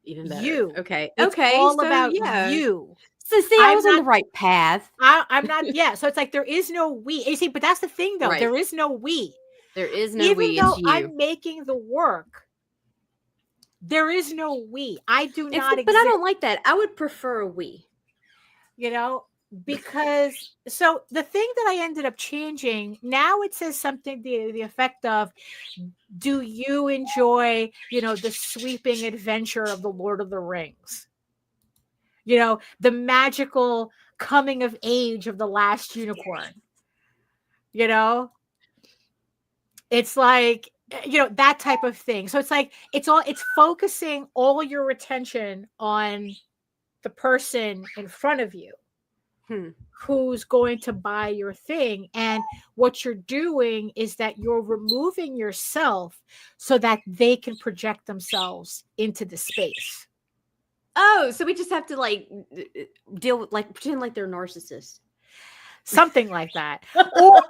Even better. You. Okay. It's all about you. So see, I was on the right path. I'm not. Yeah. So it's like there is no we. You see, but that's the thing, though. Right. There is no we. There is no Even we. Even though it's you. I'm making the work, there is no we. I do not. But I don't like that. I would prefer a we. Because so the thing that I ended up changing, now it says something to the effect of, do you enjoy, the sweeping adventure of the Lord of the Rings? The magical coming of age of the Last Unicorn. It's like, that type of thing. So it's like, it's focusing all your attention on the person in front of you. Who's going to buy your thing. And what you're doing is that you're removing yourself so that they can project themselves into the space. Oh, so we just have to like deal with, like, pretend like they're narcissists. something like that. Or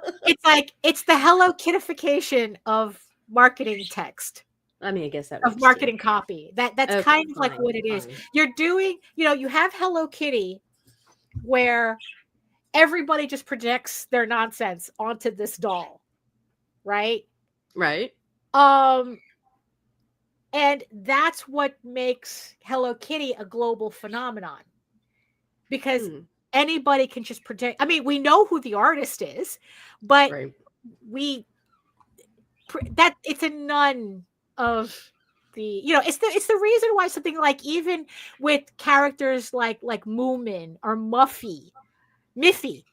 it's the Hello Kittification of marketing text. I mean, I guess that of marketing copy. That's okay, kind of like what it is. You're doing, you have Hello Kitty where everybody just projects their nonsense onto this doll, right? Right. And that's what makes Hello Kitty a global phenomenon. Because anybody can just project. I mean, we know who the artist is, but it's a none of the, it's the reason why something like, even with characters like Moomin or Miffy and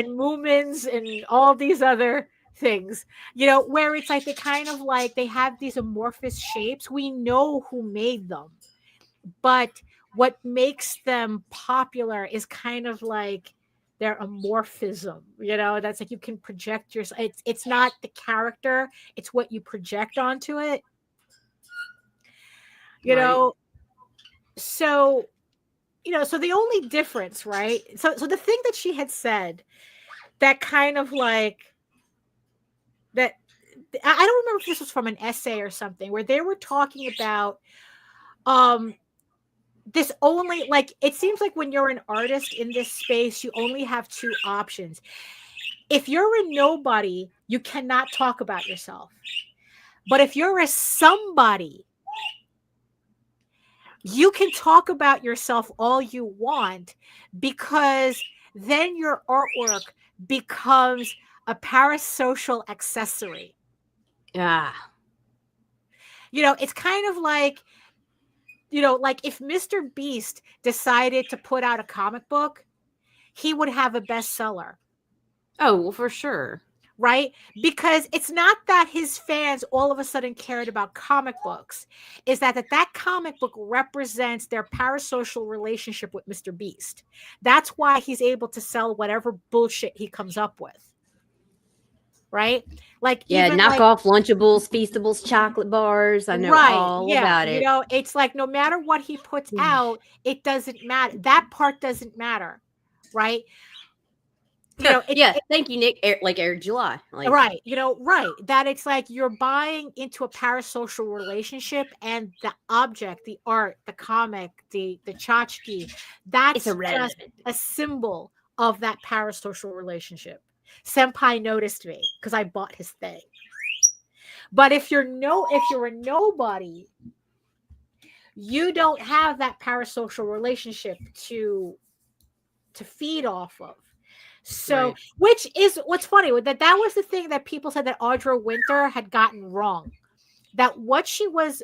Moomins and all these other things, where it's like they kind of like they have these amorphous shapes. We know who made them, but what makes them popular is kind of like their amorphism, that's like you can project yourself. It's not the character, it's what you project onto it. So so the only difference, right? So the thing that she had said that kind of like that, I don't remember if this was from an essay or something, where they were talking about this only, like, it seems like when you're an artist in this space, you only have two options. If you're a nobody, you cannot talk about yourself. But if you're a somebody, you can talk about yourself all you want, because then your artwork becomes a parasocial accessory. Yeah. It's kind of like, like if Mr. Beast decided to put out a comic book, he would have a bestseller. Oh, well, for sure. Right? Because it's not that his fans all of a sudden cared about comic books. Is that comic book represents their parasocial relationship with Mr. Beast. That's why he's able to sell whatever bullshit he comes up with. Right? Like, knock off Lunchables, Feastables, chocolate bars. I know all about it. It's like no matter what he puts out, it doesn't matter. That part doesn't matter. Right? Thank you, Nick. Like Air July. Right. That it's like you're buying into a parasocial relationship, and the object, the art, the comic, the tchotchke, that's just a symbol of that parasocial relationship. Senpai noticed me because I bought his thing. But if you're a nobody, you don't have that parasocial relationship to feed off of. So, which is what's funny, that was the thing that people said that Audra Winter had gotten wrong. That what she was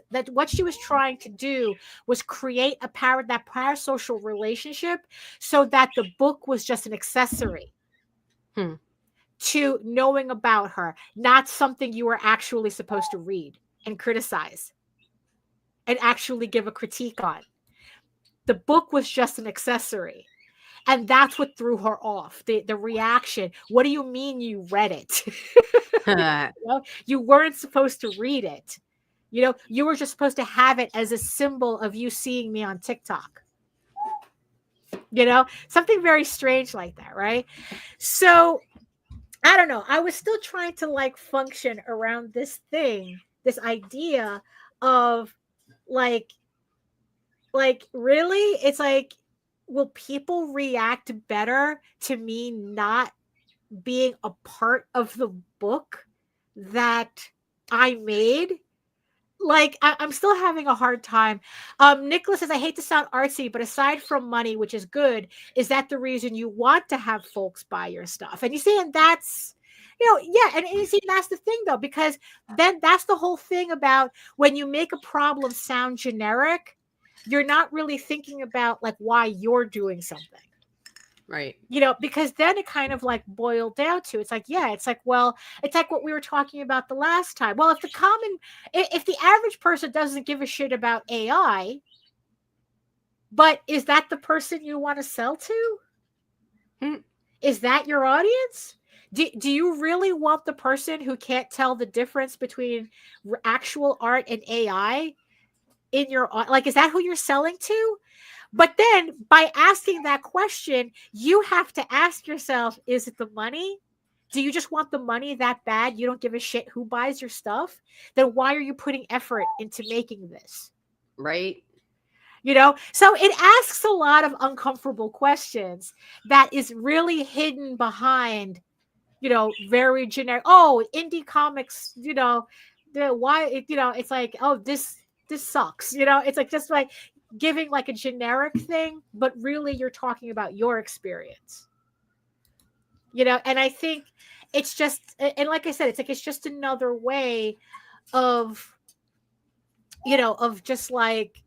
trying to do was create that parasocial relationship, so that the book was just an accessory to knowing about her, not something you were actually supposed to read and criticize and actually give a critique on. The book was just an accessory. And that's what threw her off. The reaction. What do you mean you read it? You weren't supposed to read it. You were just supposed to have it as a symbol of you seeing me on TikTok. Something very strange like that, right? So I don't know. I was still trying to like function around this thing, this idea of like really, it's like, will people react better to me not being a part of the book that I made? Like, I'm still having a hard time. Nicholas says, I hate to sound artsy, but aside from money, which is good, is that the reason you want to have folks buy your stuff? And you see, and that's, and you see, that's the thing though, because then that's the whole thing about when you make a problem sound generic, you're not really thinking about like why you're doing something. Right. Because then it kind of like boiled down to, it's like, it's like what we were talking about the last time. Well, if the average person doesn't give a shit about AI, but is that the person you want to sell to? Is that your audience? Do you really want the person who can't tell the difference between actual art and AI in your, like, is that who you're selling to? But then by asking that question, you have to ask yourself, is it the money? Do you just want the money that bad? You don't give a shit who buys your stuff? Then why are you putting effort into making this? Right. So it asks a lot of uncomfortable questions that is really hidden behind, very generic. Oh, indie comics, it's like, oh, this sucks. It's like just like giving like a generic thing, but really you're talking about your experience. And I think it's just, and like I said, it's just another way of, of just like,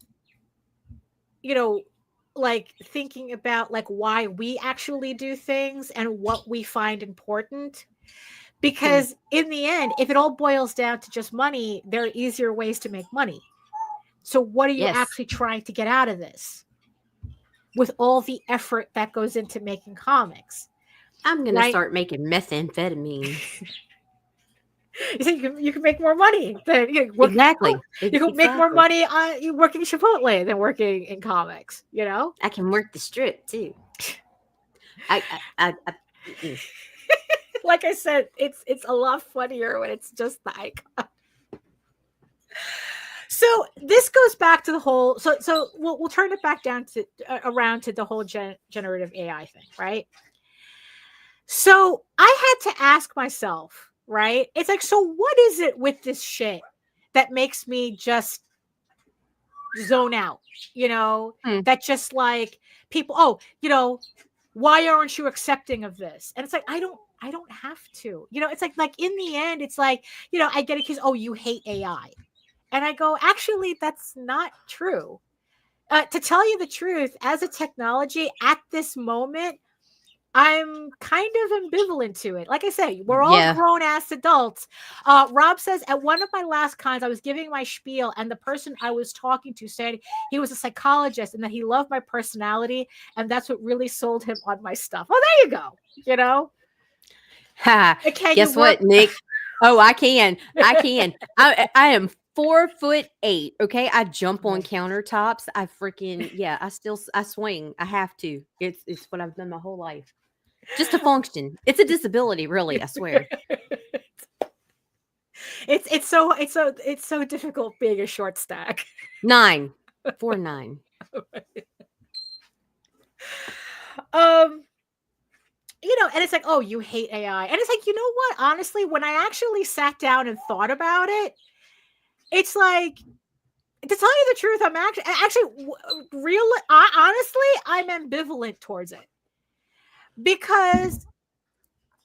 like thinking about like why we actually do things and what we find important. Because in the end, if it all boils down to just money, there are easier ways to make money. So what are you actually trying to get out of this with all the effort that goes into making comics? I'm going to start making methamphetamine. You think you can make more money than exactly. You can make more money on working Chipotle than working in comics. I can work the strip too. Like I said, it's a lot funnier when it's just the icon. So this goes back to the whole. So we'll turn it back down to around to the whole generative AI thing, right? So I had to ask myself. Right? It's like, so what is it with this shit that makes me just zone out? That just like people, why aren't you accepting of this? And it's like, I don't have to. It's like in the end, it's like, I get accused, oh, you hate AI. And I go, actually, that's not true. To tell you the truth, as a technology at this moment, I'm kind of ambivalent to it. Like I say, we're all grown-ass adults. Rob says, at one of my last cons, I was giving my spiel, and the person I was talking to said he was a psychologist and that he loved my personality, and that's what really sold him on my stuff. Oh, there you go. Guess what, Nick? Oh, I can. I am 4'8". Okay, I jump on countertops. I freaking I swing. I have to. It's what I've done my whole life, just to function. It's a disability, really. I swear. It's so difficult being a short stack. 9, 4'9". And it's like, oh, you hate AI. And it's like, you know what? Honestly, when I actually sat down and thought about it, it's like, to tell you the truth, I'm honestly, I'm ambivalent towards it because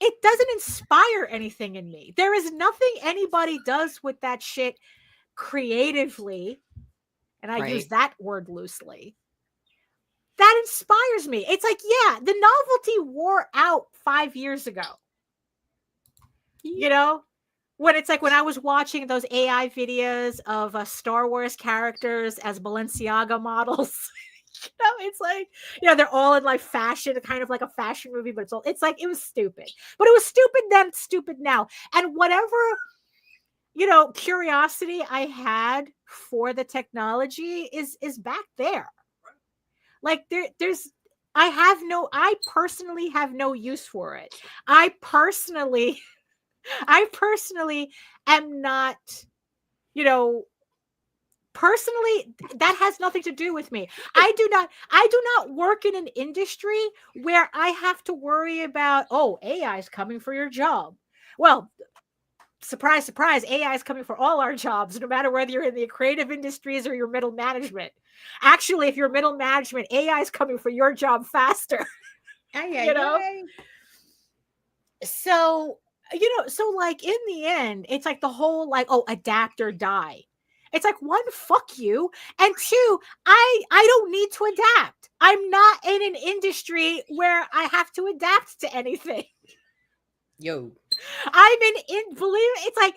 it doesn't inspire anything in me. There is nothing anybody does with that shit creatively, and I use that word loosely, that inspires me. It's like, yeah, the novelty wore out 5 years ago. When it's like when I was watching those AI videos of Star Wars characters as Balenciaga models, it's like, they're all in like fashion, kind of like a fashion movie, but it's like, it was stupid. But it was stupid then, stupid now. And whatever, curiosity I had for the technology is back there. Like I personally have no use for it. I personally am not, personally, that has nothing to do with me. I do not work in an industry where I have to worry about, oh, AI is coming for your job. Well, surprise, surprise, AI is coming for all our jobs, no matter whether you're in the creative industries or your middle management. Actually, if you're middle management, AI is coming for your job faster. So, so like in the end, it's like the whole like, oh, adapt or die. It's like, one, fuck you. And two, I don't need to adapt. I'm not in an industry where I have to adapt to anything. Yo. Believe it, it's like,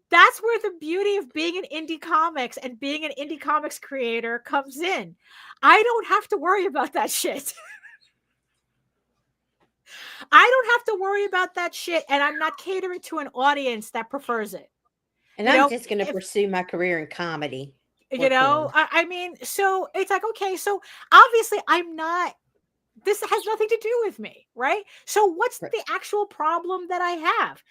that's where the beauty of being an indie comics and being an indie comics creator comes in. I don't have to worry about that shit. I don't have to worry about that shit, and I'm not catering to an audience that prefers it. And I'm just going to pursue my career in comedy. You know, I mean, so it's like, okay, so obviously this has nothing to do with me, right? So what's the actual problem that I have?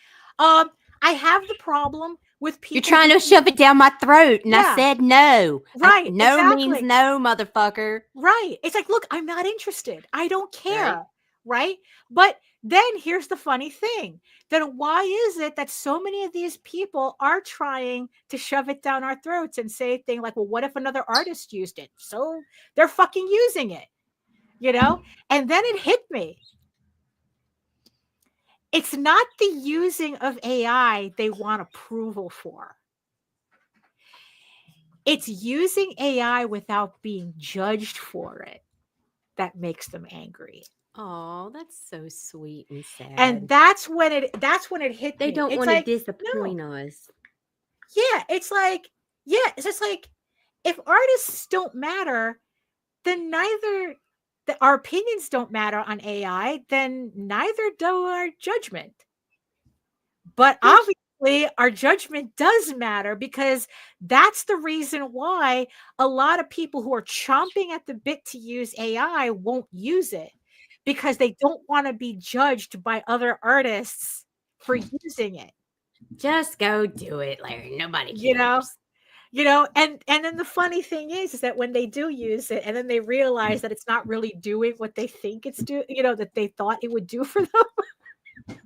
I have the problem with people. You're trying to shove it down my throat, and I said no. Right? No means no, motherfucker. Right? It's like, look, I'm not interested. I don't care. Right? But then here's the funny thing: then why is it that so many of these people are trying to shove it down our throats and say things like, "Well, what if another artist used it?" So they're fucking using it, you know? And then it hit me. It's not the using of AI they want approval for. It's using AI without being judged for it that makes them angry. Oh, that's so sweet and sad. And that's when it hit they me. They don't want to disappoint us. Yeah, it's like, it's just like, if artists don't matter, then our opinions don't matter on AI, then neither do our judgment. But obviously, our judgment does matter, because that's the reason why a lot of people who are chomping at the bit to use AI won't use it, because they don't want to be judged by other artists for using it. Just go do it, Larry. Nobody cares. You know, and then the funny thing is that when they do use it, and then they realize that it's not really doing what they think it's doing, you know, that they thought it would do for them.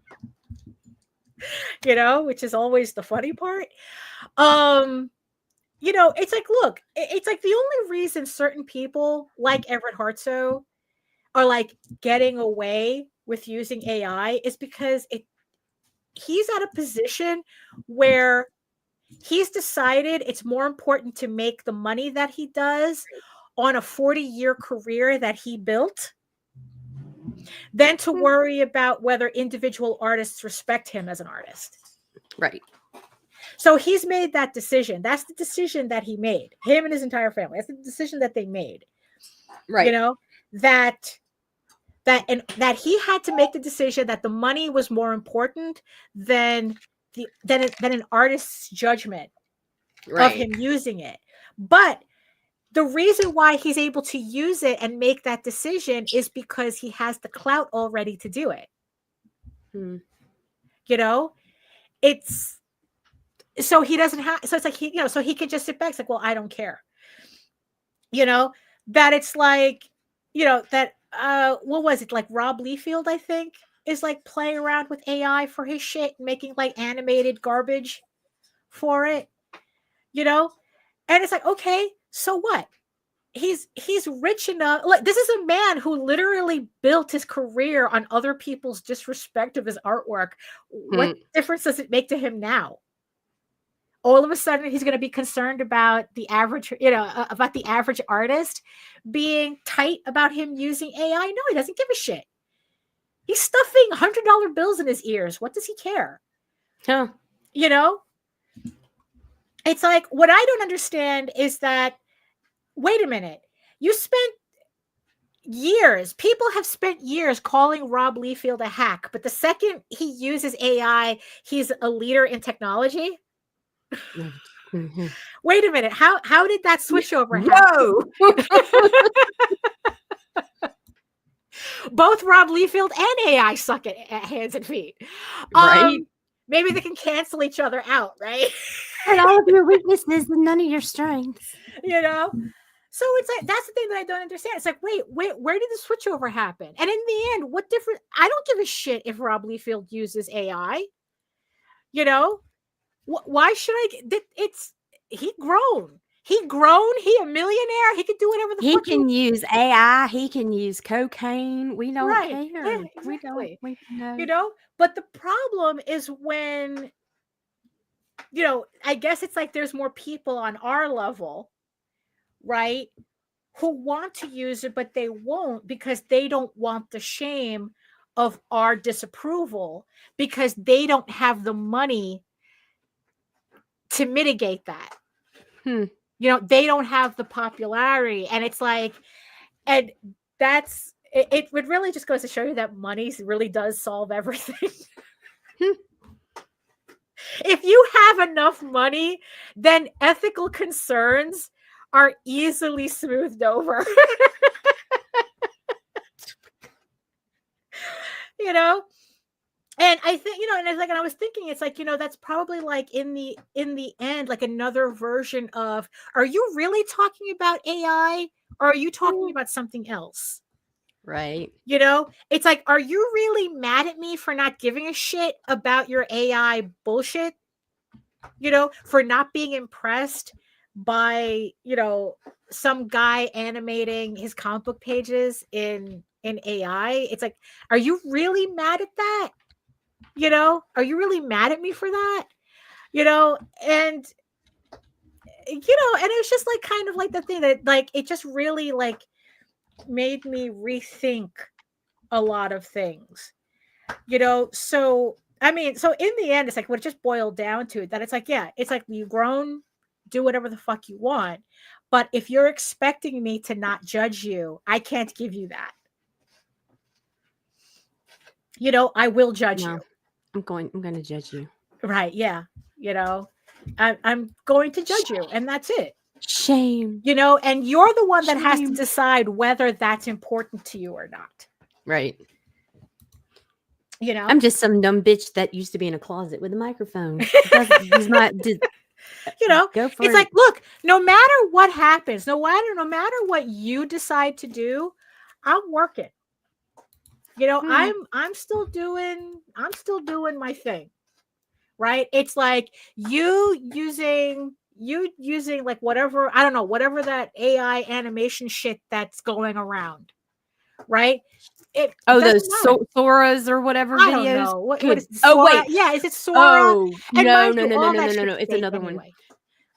You know, which is always the funny part. You know, it's like, look, it's like the only reason certain people like Everett Hartsoe are like getting away with using AI is because he's at a position where he's decided it's more important to make the money that he does on a 40-year career that he built than to worry about whether individual artists respect him as an artist. Right. So he's made that decision. That's the decision that he made. Him and his entire family. That's the decision that they made. Right. You know, that he had to make the decision that the money was more important than an artist's judgment of him using it. But the reason why he's able to use it and make that decision is because he has the clout already to do it. You know, it's so he doesn't have, so it's like he, you know, so he can just sit back. It's like, well, I don't care. You know, that it's like, you know, that what was it, like Rob Liefeld, I think, is like playing around with AI for his shit, making like animated garbage for it, you know? And it's like, okay, so what? He's rich enough. Like, this is a man who literally built his career on other people's disrespect of his artwork. What difference does it make to him now? All of a sudden, he's going to be concerned about the average, you know, about the average artist being tight about him using AI. No, he doesn't give a shit. He's stuffing $100 bills in his ears. What does he care? Huh. You know? It's like, what I don't understand is that, wait a minute, you spent years, people have spent years calling Rob Liefeld a hack, but the second he uses AI, he's a leader in technology. Wait a minute, how did that switch over happen? Both Rob Liefeld and AI suck at hands and feet. Right. Maybe they can cancel each other out, right? And all of your weaknesses and none of your strengths. You know? So it's like, that's the thing that I don't understand. It's like, wait, where did the switchover happen? And in the end, what different? I don't give a shit if Rob Liefeld uses AI. You know? Why should I? He grown. He a millionaire. He can do whatever the fuck he can use AI. He can use cocaine. We don't care. Yeah, exactly. We know. You know, but the problem is when, you know, I guess it's like there's more people on our level, right, who want to use it, but they won't because they don't want the shame of our disapproval because they don't have the money to mitigate that. You know, they don't have the popularity, and it's like, and that's it really just goes to show you that money really does solve everything. If you have enough money, then ethical concerns are easily smoothed over. You know? And I think, and it's like, and I was thinking, it's like, that's probably like in the end, like another version of, are you really talking about AI or are you talking about something else? Right. It's like, are you really mad at me for not giving a shit about your AI bullshit? For not being impressed by, some guy animating his comic book pages in AI? It's like, are you really mad at that? Are you really mad at me for that? And it was just like kind of like the thing that like it just really like made me rethink a lot of things. So I mean, so in the end, it's like what it just boiled down to that it's like, yeah, it's like you've grown, do whatever the fuck you want. But if you're expecting me to not judge you, I can't give you that. I will judge you. I'm going to judge you. Right. Yeah. I'm going to judge you, and that's it. Shame. And you're the one that has to decide whether that's important to you or not. Right. I'm just some dumb bitch that used to be in a closet with a microphone. He's not. Go for it's it. like, look, no matter what happens, no matter what you decide to do, I'm working. I'm still doing my thing. Right? It's like you using like whatever, I don't know, whatever that AI animation shit that's going around. Right? Those Sora's or whatever videos. I don't know. What is Sora? Oh wait, yeah, is it Sora? Oh and no, it's another anyway. one.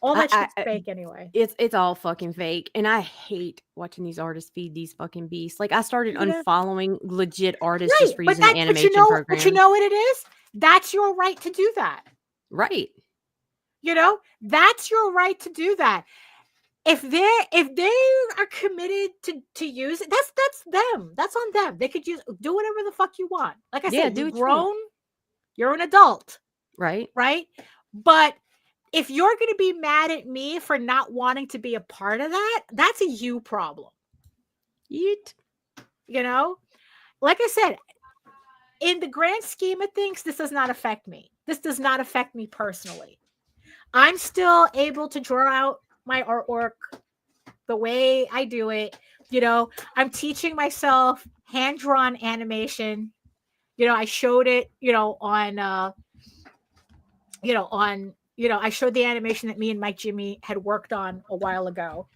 All that shit's fake anyway. It's all fucking fake, and I hate watching these artists feed these fucking beasts. Like I started unfollowing legit artists just for using the animation program. But you know what it is? That's your right to do that. Right. That's your right to do that. If they are committed to use it, that's them. That's on them. They could do whatever the fuck you want. Like I said, you're grown, you're an adult. Right. Right. But if you're going to be mad at me for not wanting to be a part of that, that's a you problem. Yeet. Like I said, in the grand scheme of things, this does not affect me. This does not affect me personally. I'm still able to draw out my artwork the way I do it. I'm teaching myself hand-drawn animation. I showed it, I showed the animation that me and Mike Jimmy had worked on a while ago.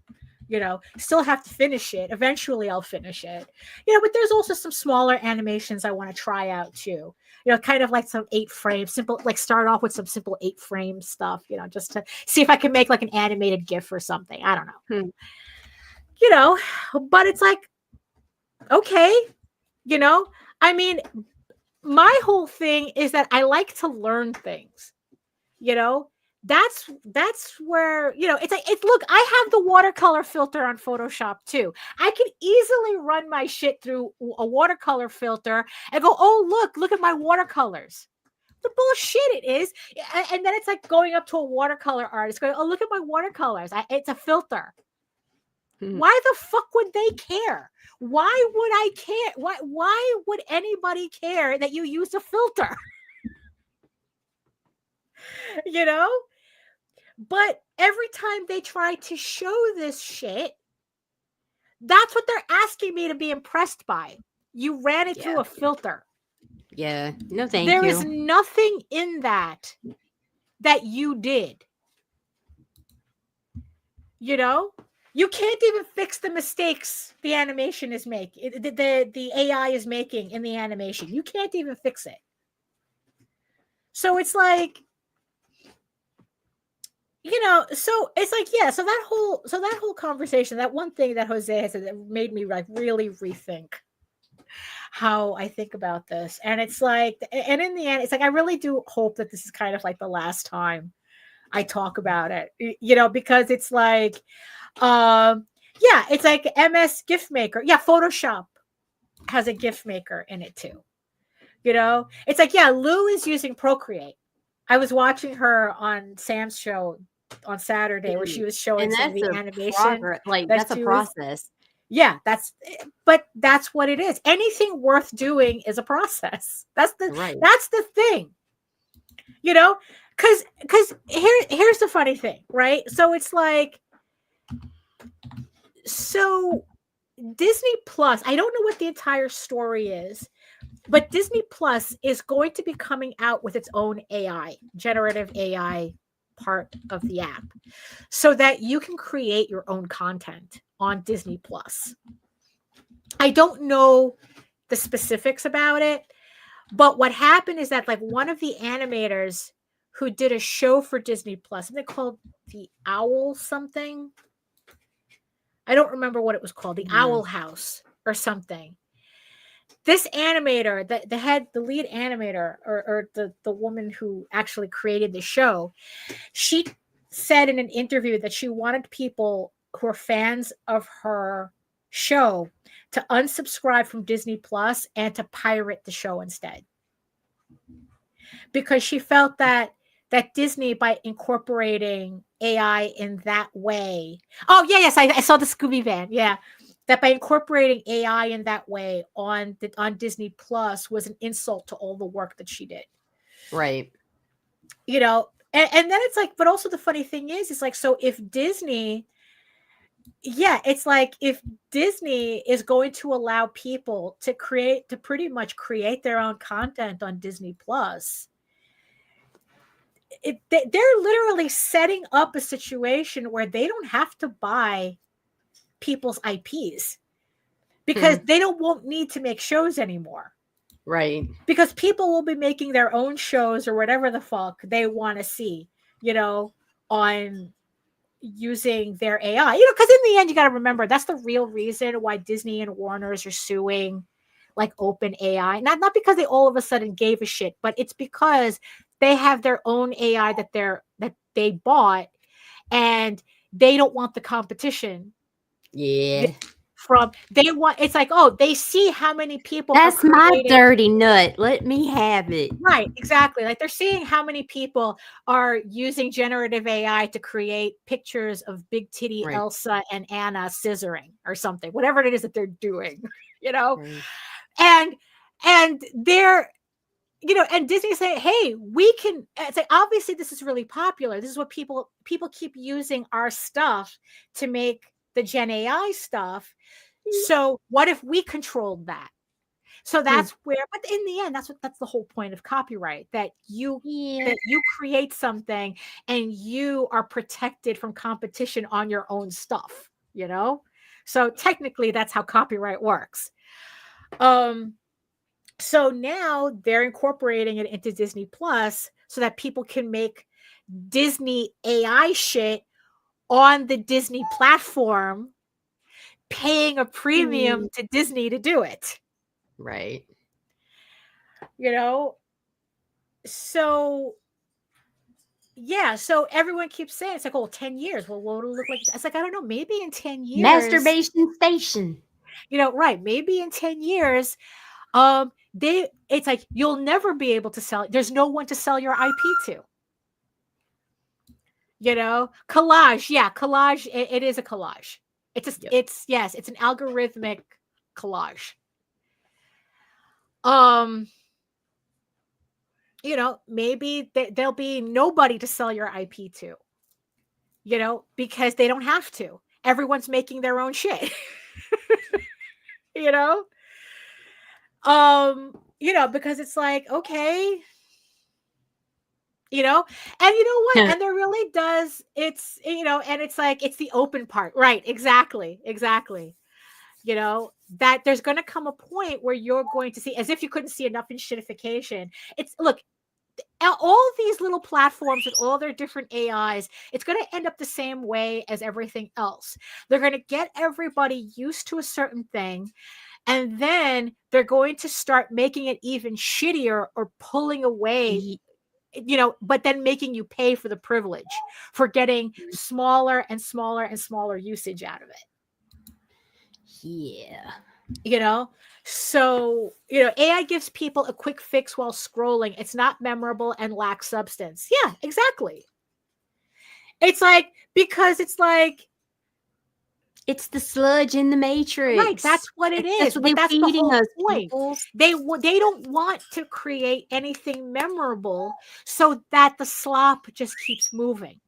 Still have to finish it. Eventually I'll finish it. But there's also some smaller animations I want to try out too. Kind of like some 8-frame, simple, like start off with some simple 8-frame stuff, just to see if I can make like an animated GIF or something. I don't know. But it's like, okay, I mean, my whole thing is that I like to learn things. That's where, it's like, look, I have the watercolor filter on Photoshop too. I can easily run my shit through a watercolor filter and go, oh, look at my watercolors. The bullshit it is. And then it's like going up to a watercolor artist going, oh, look at my watercolors. It's a filter. Mm-hmm. Why the fuck would they care? Why would I care? Why would anybody care that you use a filter? But every time they try to show this shit, that's what they're asking me to be impressed by. You ran it through a filter. Yeah. No, thank you. There is nothing in that you did. You can't even fix the mistakes the animation is making, the AI is making in the animation. You can't even fix it. So it's like, so it's like, yeah, so that whole conversation, that one thing that Jose has said that made me like really rethink how I think about this. And it's like, and in the end, it's like, I really do hope that this is kind of like the last time I talk about it, because it's like, it's like MS GIF Maker. Yeah. Photoshop has a GIF Maker in it too. It's like, yeah, Lou is using Procreate. I was watching her on Sam's show on Saturday where she was showing And some of that's the a animation. that's a process. Yeah, but that's what it is. Anything worth doing is a process. That's the thing. You know, because here's the funny thing, right? So it's like, so Disney Plus, I don't know what the entire story is, but Disney Plus is going to be coming out with its own AI, generative AI part of the app, so that you can create your own content on Disney Plus. I don't know the specifics about it, but what happened is that, like, one of the animators who did a show for Disney Plus, something called the Owl something. I don't remember what it was called, the Owl House or something. This animator, the lead animator, or the woman who actually created the show, she said in an interview that she wanted people who are fans of her show to unsubscribe from Disney Plus and to pirate the show instead. Because she felt that Disney, by incorporating AI in that way. Oh, yeah, yes, I saw the Scooby Van. Yeah. That by incorporating AI in that way on Disney Plus was an insult to all the work that she did. Right. You know, and then it's like, but also the funny thing is, it's like, so if Disney, it's like, if Disney is going to allow people to pretty much create their own content on Disney Plus, they're literally setting up a situation where they don't have to buy people's IPs because they won't need to make shows anymore. Right. Because people will be making their own shows or whatever the fuck they want to see, you know, on using their AI. You know, because in the end, you got to remember, that's the real reason why Disney and Warner's are suing, like, Open AI. Not because they all of a sudden gave a shit, but it's because they have their own AI that they bought, and they don't want the competition. Yeah. It's like, oh, they see how many people. That's my dirty nut. Let me have it. Right, exactly. Like, they're seeing how many people are using generative AI to create pictures of Big Titty Elsa and Anna scissoring or something, whatever it is that they're doing, you know, and they're, you know, and Disney say, hey, we can. It's like, obviously this is really popular. This is what people keep using our stuff to make the Gen AI stuff. So what if we controlled that? So that's where, but in the end, that's the whole point of copyright, that you create something and you are protected from competition on your own stuff, you know? So technically that's how copyright works. So now they're incorporating it into Disney Plus so that people can make Disney AI shit on the Disney platform, paying a premium to Disney to do it. Right. You know? So, yeah. So everyone keeps saying, it's like, oh, 10 years. Well, what will it look like? It's like, I don't know. Maybe in 10 years. Masturbation station. You know, right. Maybe in 10 years, it's like, you'll never be able to sell it. There's no one to sell your IP to. You know, collage. Yeah, collage. It is a collage. It's an algorithmic collage. You know, maybe there'll be nobody to sell your IP to. You know, because they don't have to. Everyone's making their own shit. You know? You know, because it's like, okay, you know, and you know what? And there really does, it's, you know, and it's like, it's the open part, right? Exactly. You know, that there's going to come a point where you're going to see, as if you couldn't see enough in shitification. It's, look, all these little platforms with all their different AIs, it's going to end up the same way as everything else. They're going to get everybody used to a certain thing, and then they're going to start making it even shittier or pulling away, you know, but then making you pay for the privilege for getting smaller and smaller and smaller usage out of it. Yeah. You know, so, you know, AI gives people a quick fix while scrolling. It's not memorable and lacks substance. Yeah, exactly. It's like, because it's like, it's the sludge in the matrix. Right, that's what it is. But that's the whole point. They don't want to create anything memorable so that the slop just keeps moving.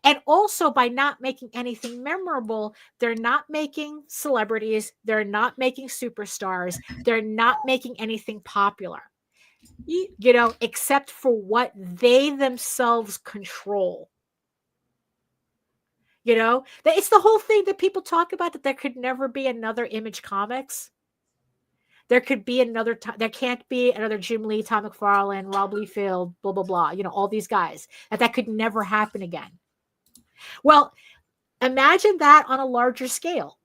And also, by not making anything memorable, they're not making celebrities, they're not making superstars, they're not making anything popular, you know, except for what they themselves control. You know, it's the whole thing that people talk about, that there could never be another Image Comics. There could be another, there can't be another Jim Lee, Tom McFarlane, Rob Liefeld, blah, blah, blah. You know, all these guys, that could never happen again. Well, imagine that on a larger scale.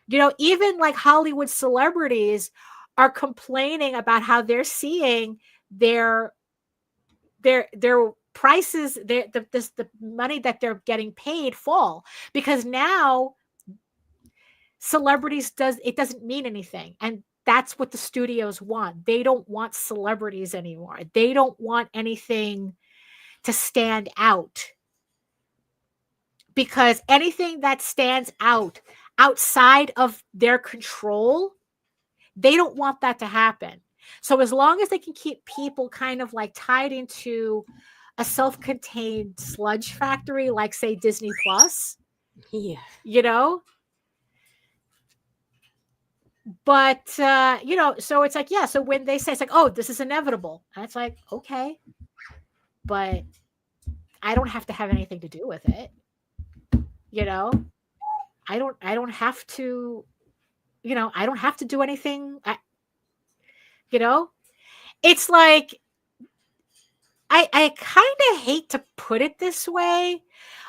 You know, even like Hollywood celebrities are complaining about how they're seeing their prices, the money that they're getting paid fall, because now celebrities doesn't mean anything. And that's what the studios want. They don't want celebrities anymore. They don't want anything to stand out, because anything that stands out outside of their control, they don't want that to happen. So as long as they can keep people kind of like tied into a self-contained sludge factory, like say Disney Plus, yeah, you know. But you know, so it's like, yeah, so when they say, it's like, oh, this is inevitable, and it's like, okay, but I don't have to have anything to do with it. You know, I don't have to, you know, I don't have to do anything. You know, it's like, I kind of hate to put it this way.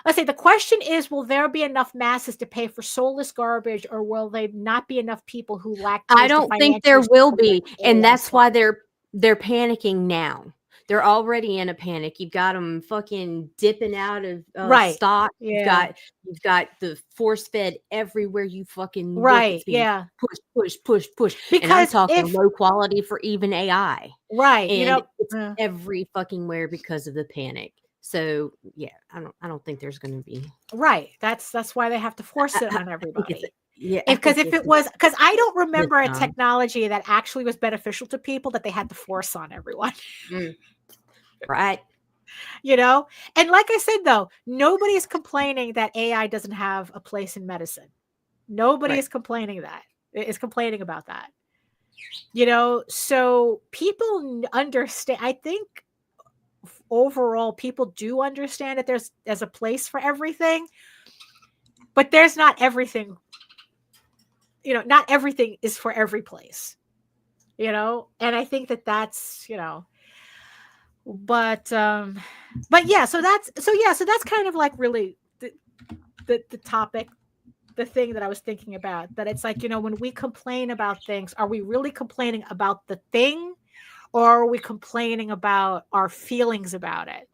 Let's say the question is, will there be enough masses to pay for soulless garbage, or will there not be enough people who lack? I don't think there will be, and that's why they're panicking now. They're already in a panic. You've got them fucking dipping out of stock. Yeah. You've got the force fed everywhere you fucking look. Right. Yeah. Push. Because and I'm talking low quality for even AI. Right. And you know, it's every fucking where because of the panic. So yeah, I don't think there's going to be. Right. That's why they have to force it on everybody. Yeah, because if it was, because I don't remember a technology that actually was beneficial to people that they had to force on everyone. Right. You know, and like I said, though, nobody is complaining that AI doesn't have a place in medicine. Nobody is complaining about that. You know, so people understand. I think overall people do understand that there's a place for everything, but there's not everything. You know, not everything is for every place. You know, and I think that's, you know. But yeah, so that's kind of like really the topic, the thing that I was thinking about, that it's like, you know, when we complain about things, are we really complaining about the thing, or are we complaining about our feelings about it?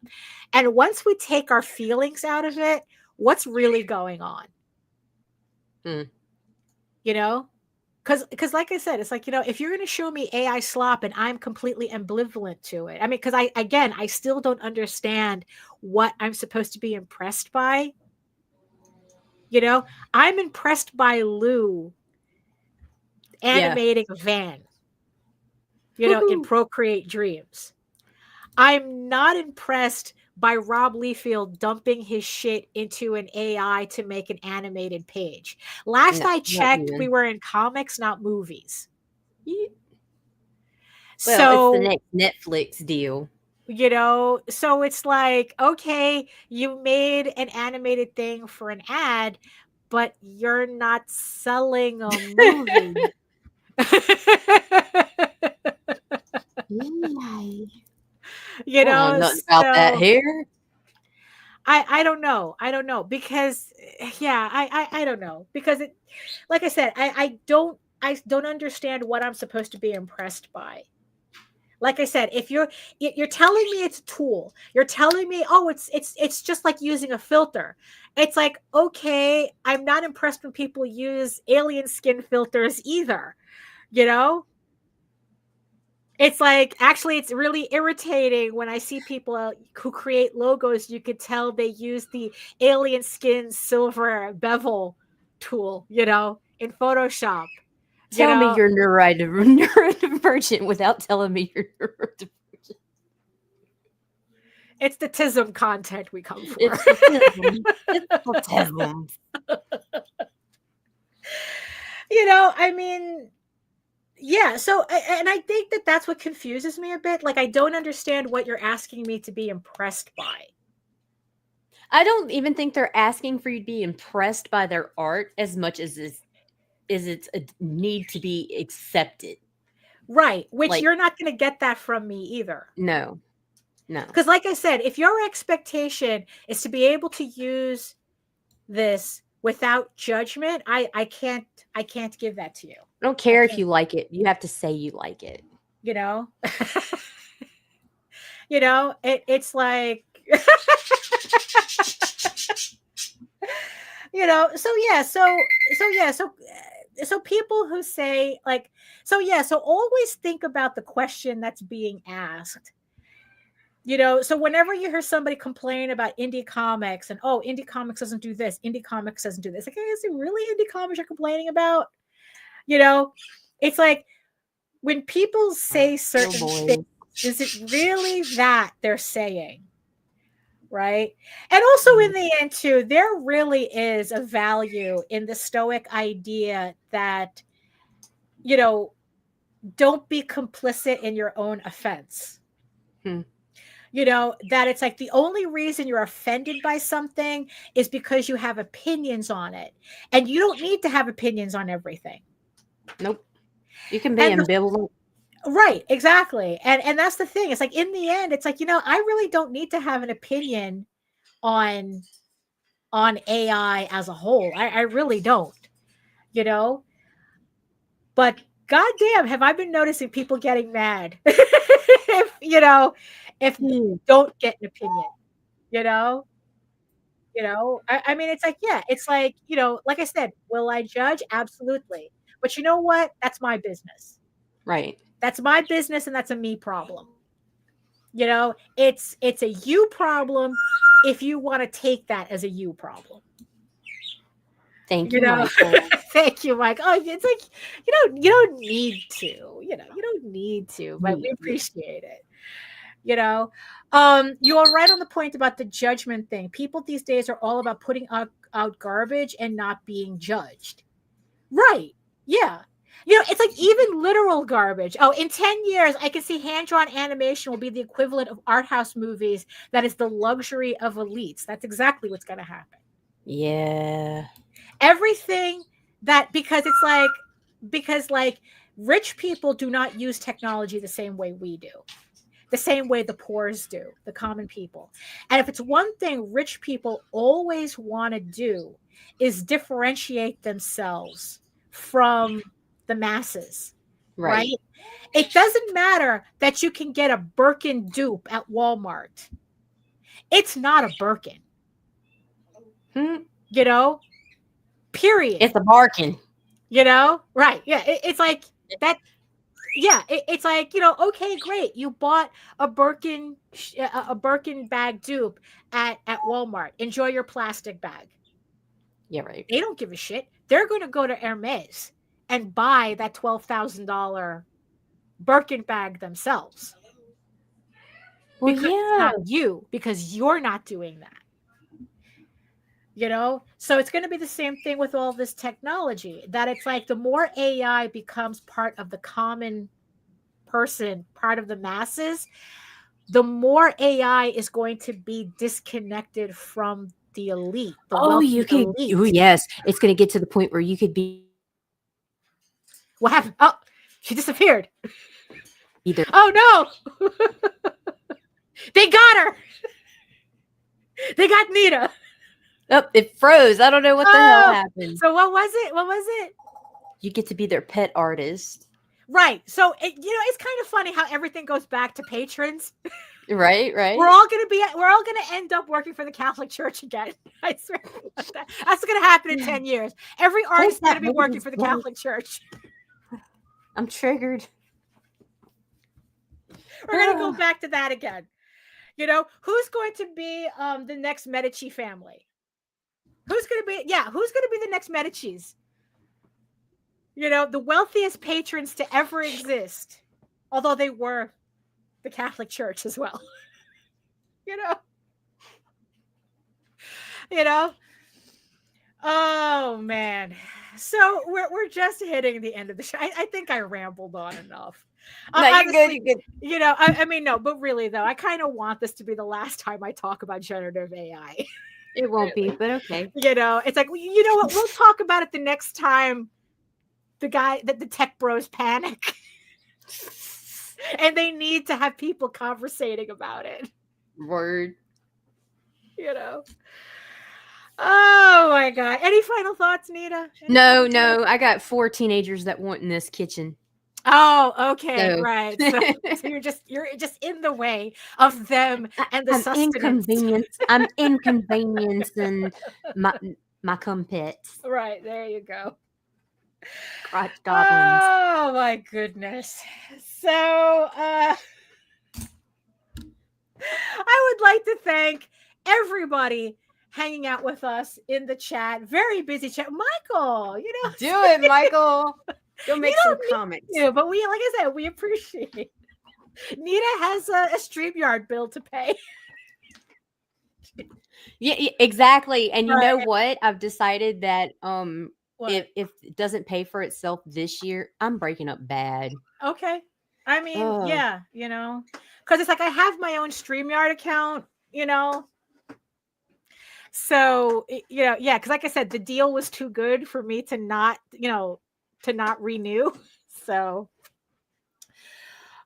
And once we take our feelings out of it, what's really going on? You know? Because like I said, it's like, you know, if you're going to show me AI slop and I'm completely ambivalent to it, I mean, because I still don't understand what I'm supposed to be impressed by. You know, I'm impressed by Lou animating a van, you know, in Procreate Dreams. I'm not impressed by Rob Liefeld dumping his shit into an AI to make an animated page. Last I checked, we were in comics, not movies. Well, it's the next Netflix deal. You know, so it's like, okay, you made an animated thing for an ad, but you're not selling a movie. You know, nothing about that here. I don't know. Because I don't know, because it, like I said, I don't understand what I'm supposed to be impressed by. Like I said, if you're telling me it's a tool, you're telling me, oh, it's just like using a filter. It's like, okay, I'm not impressed when people use alien skin filters either. You know, It's like, actually, it's really irritating when I see people who create logos. You could tell they use the alien skin silver bevel tool, in Photoshop. Tell me you're neurodivergent without telling me you're neurodivergent. It's the TISM content we come for. It's the TISM. I mean, yeah. So, and I think that that's what confuses me a bit. Like, I don't understand what you're asking me to be impressed by. I don't even think they're asking for you to be impressed by their art as much as it's a need to be accepted. Right. Which you're not going to get that from me either. No. Because like I said, if your expectation is to be able to use this without judgment, I can't give that to you. I don't care if you like it. You have to say you like it. It's like so people who say so always think about the question that's being asked. So whenever you hear somebody complain about indie comics and indie comics doesn't do this, indie comics doesn't do this, like, is it really indie comics you're complaining about? It's like when people say certain things, is it really that they're saying? Right. And also in the end too, there really is a value in the Stoic idea that, don't be complicit in your own offense. That it's like the only reason you're offended by something is because you have opinions on it. And you don't need to have opinions on everything. Nope. You can be ambivalent. Right, exactly. And that's the thing. It's like in the end, it's like, I really don't need to have an opinion on AI as a whole. I really don't. But goddamn, have I been noticing people getting mad if you don't get an opinion, I mean, it's like, yeah, it's like, like I said, will I judge? Absolutely. But you know what? That's my business. Right. That's my business, and that's a me problem. It's a you problem if you want to take that as a you problem. Thank you, Michael. Thank you, Mike. Oh, it's like you don't need to. You don't need to, but we appreciate it. You are right on the point about the judgment thing. People these days are all about putting out garbage and not being judged. Right. Yeah. It's like even literal garbage. Oh, in 10 years, I can see hand-drawn animation will be the equivalent of art house movies. That is the luxury of elites. That's exactly what's going to happen. Yeah. Everything because rich people do not use technology the same way we do. The same way the poors do, the common people. And if it's one thing rich people always want to do is differentiate themselves from the masses, right? It doesn't matter that you can get a Birkin dupe at Walmart. It's not a Birkin. Period. It's a barkin. Right. Yeah. It's like that. Yeah. It's like, okay, great. You bought a Birkin bag dupe at Walmart. Enjoy your plastic bag. Yeah, right. They don't give a shit. They're going to go to Hermes and buy that $12,000 Birkin bag themselves. Well, because it's not you, because you're not doing that. So it's going to be the same thing with all this technology, that it's like the more AI becomes part of the common person, part of the masses, the more AI is going to be disconnected from the elite. Yes. It's going to get to the point where you could be. What happened? Oh, she disappeared. Either. Oh, no. They got her. They got Nita. Oh, it froze. I don't know what the hell happened. So what was it? You get to be their pet artist. Right. So, it's kind of funny how everything goes back to patrons. Right. We're all going to end up working for the Catholic Church again. I swear. That's going to happen in 10 years. Every artist is going to be working for the Catholic Church. I'm triggered. We're going to go back to that again. You know, who's going to be the next Medici family? Who's going to be the next Medicis? You know, the wealthiest patrons to ever exist. Although they were the Catholic Church as well. You know? Oh, man. So we're just hitting the end of the show. I think I rambled on enough. No, honestly, you're good. You know, I mean, no, but really, though, I kind of want this to be the last time I talk about generative AI. It won't be, but okay. You know, it's like, you know what? We'll talk about it the next time the tech bros panic. And they need to have people conversating about it. Word. You know. Oh my God. Any final thoughts, Nita? No. I got 4 teenagers that want in this kitchen. Oh, okay, So. right. So you're just in the way of them and the sustenance. I'm inconveniencing my compets. Right, there you go. Crotch goblins. Oh my goodness. So I would like to thank everybody hanging out with us in the chat. Very busy chat. Michael, you know. Do it, Michael. Go make some comments. But we, like I said, we appreciate it. Nita has a Streamyard bill to pay. Yeah, exactly. And you know what? I've decided that if it doesn't pay for itself this year, I'm breaking up bad. Okay. I mean, yeah, you know, because it's like I have my own Streamyard account, you know. So, you know, yeah, because like I said, the deal was too good for me to not, you know, to not renew. So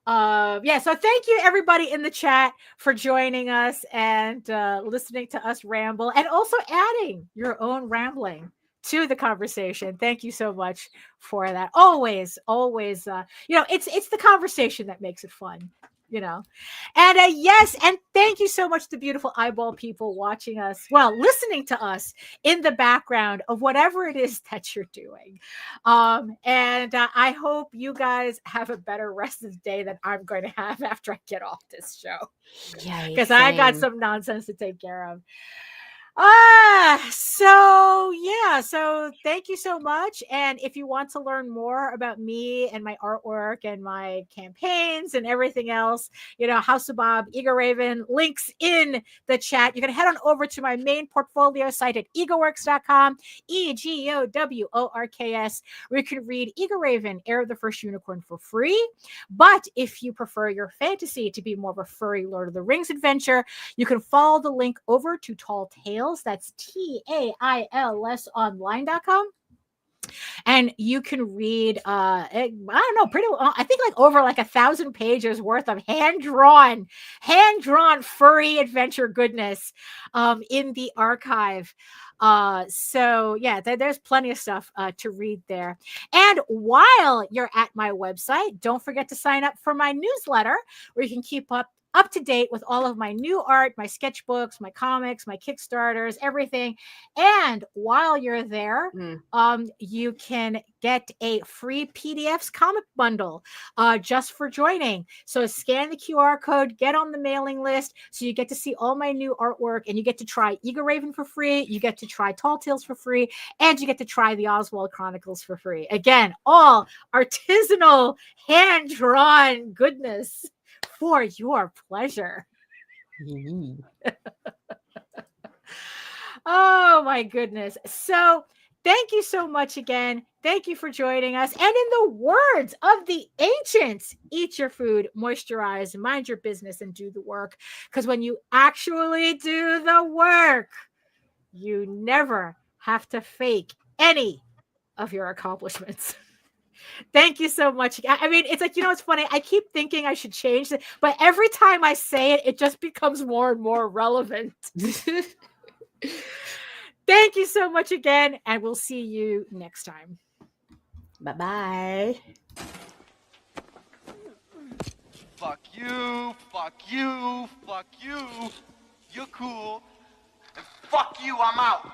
so thank you everybody in the chat for joining us and listening to us ramble and also adding your own rambling to the conversation. Thank you so much for that. Always you know, it's the conversation that makes it fun, you know. And yes, and thank you so much to beautiful eyeball people watching us, listening to us in the background of whatever it is that you're doing. And I hope you guys have a better rest of the day than I'm going to have after I get off this show, because I got some nonsense to take care of. So thank you so much. And if you want to learn more about me and my artwork and my campaigns and everything else, you know, House of Bob, Ego Raven, links in the chat. You can head on over to my main portfolio site at egoworks.com, EGOWORKS, where you can read Ego Raven, Heir of the First Unicorn for free. But if you prefer your fantasy to be more of a furry Lord of the Rings adventure, you can follow the link over to Tall Tales. That's TAILS online.com. And you can read, I don't know, I think like over like 1,000 pages worth of hand-drawn furry adventure goodness in the archive. So yeah, there's plenty of stuff to read there. And while you're at my website, don't forget to sign up for my newsletter, where you can keep up to date with all of my new art, my sketchbooks, my comics, my Kickstarters, everything. And while you're there, you can get a free PDFs comic bundle just for joining. So scan the QR code, get on the mailing list, so you get to see all my new artwork, and you get to try Ego Raven for free, you get to try Tall Tales for free, and you get to try the Oswald Chronicles for free. Again, all artisanal, hand-drawn goodness for your pleasure. Oh my goodness. So thank you so much again. Thank you for joining us. And in the words of the ancients, eat your food, moisturize, mind your business, and do the work. Because when you actually do the work, you never have to fake any of your accomplishments. Thank you so much. I mean, it's like, you know, it's funny. I keep thinking I should change it, but every time I say it, it just becomes more and more relevant. Thank you so much again, and we'll see you next time. Bye-bye. Fuck you, fuck you, fuck you. You're cool. And fuck you, I'm out.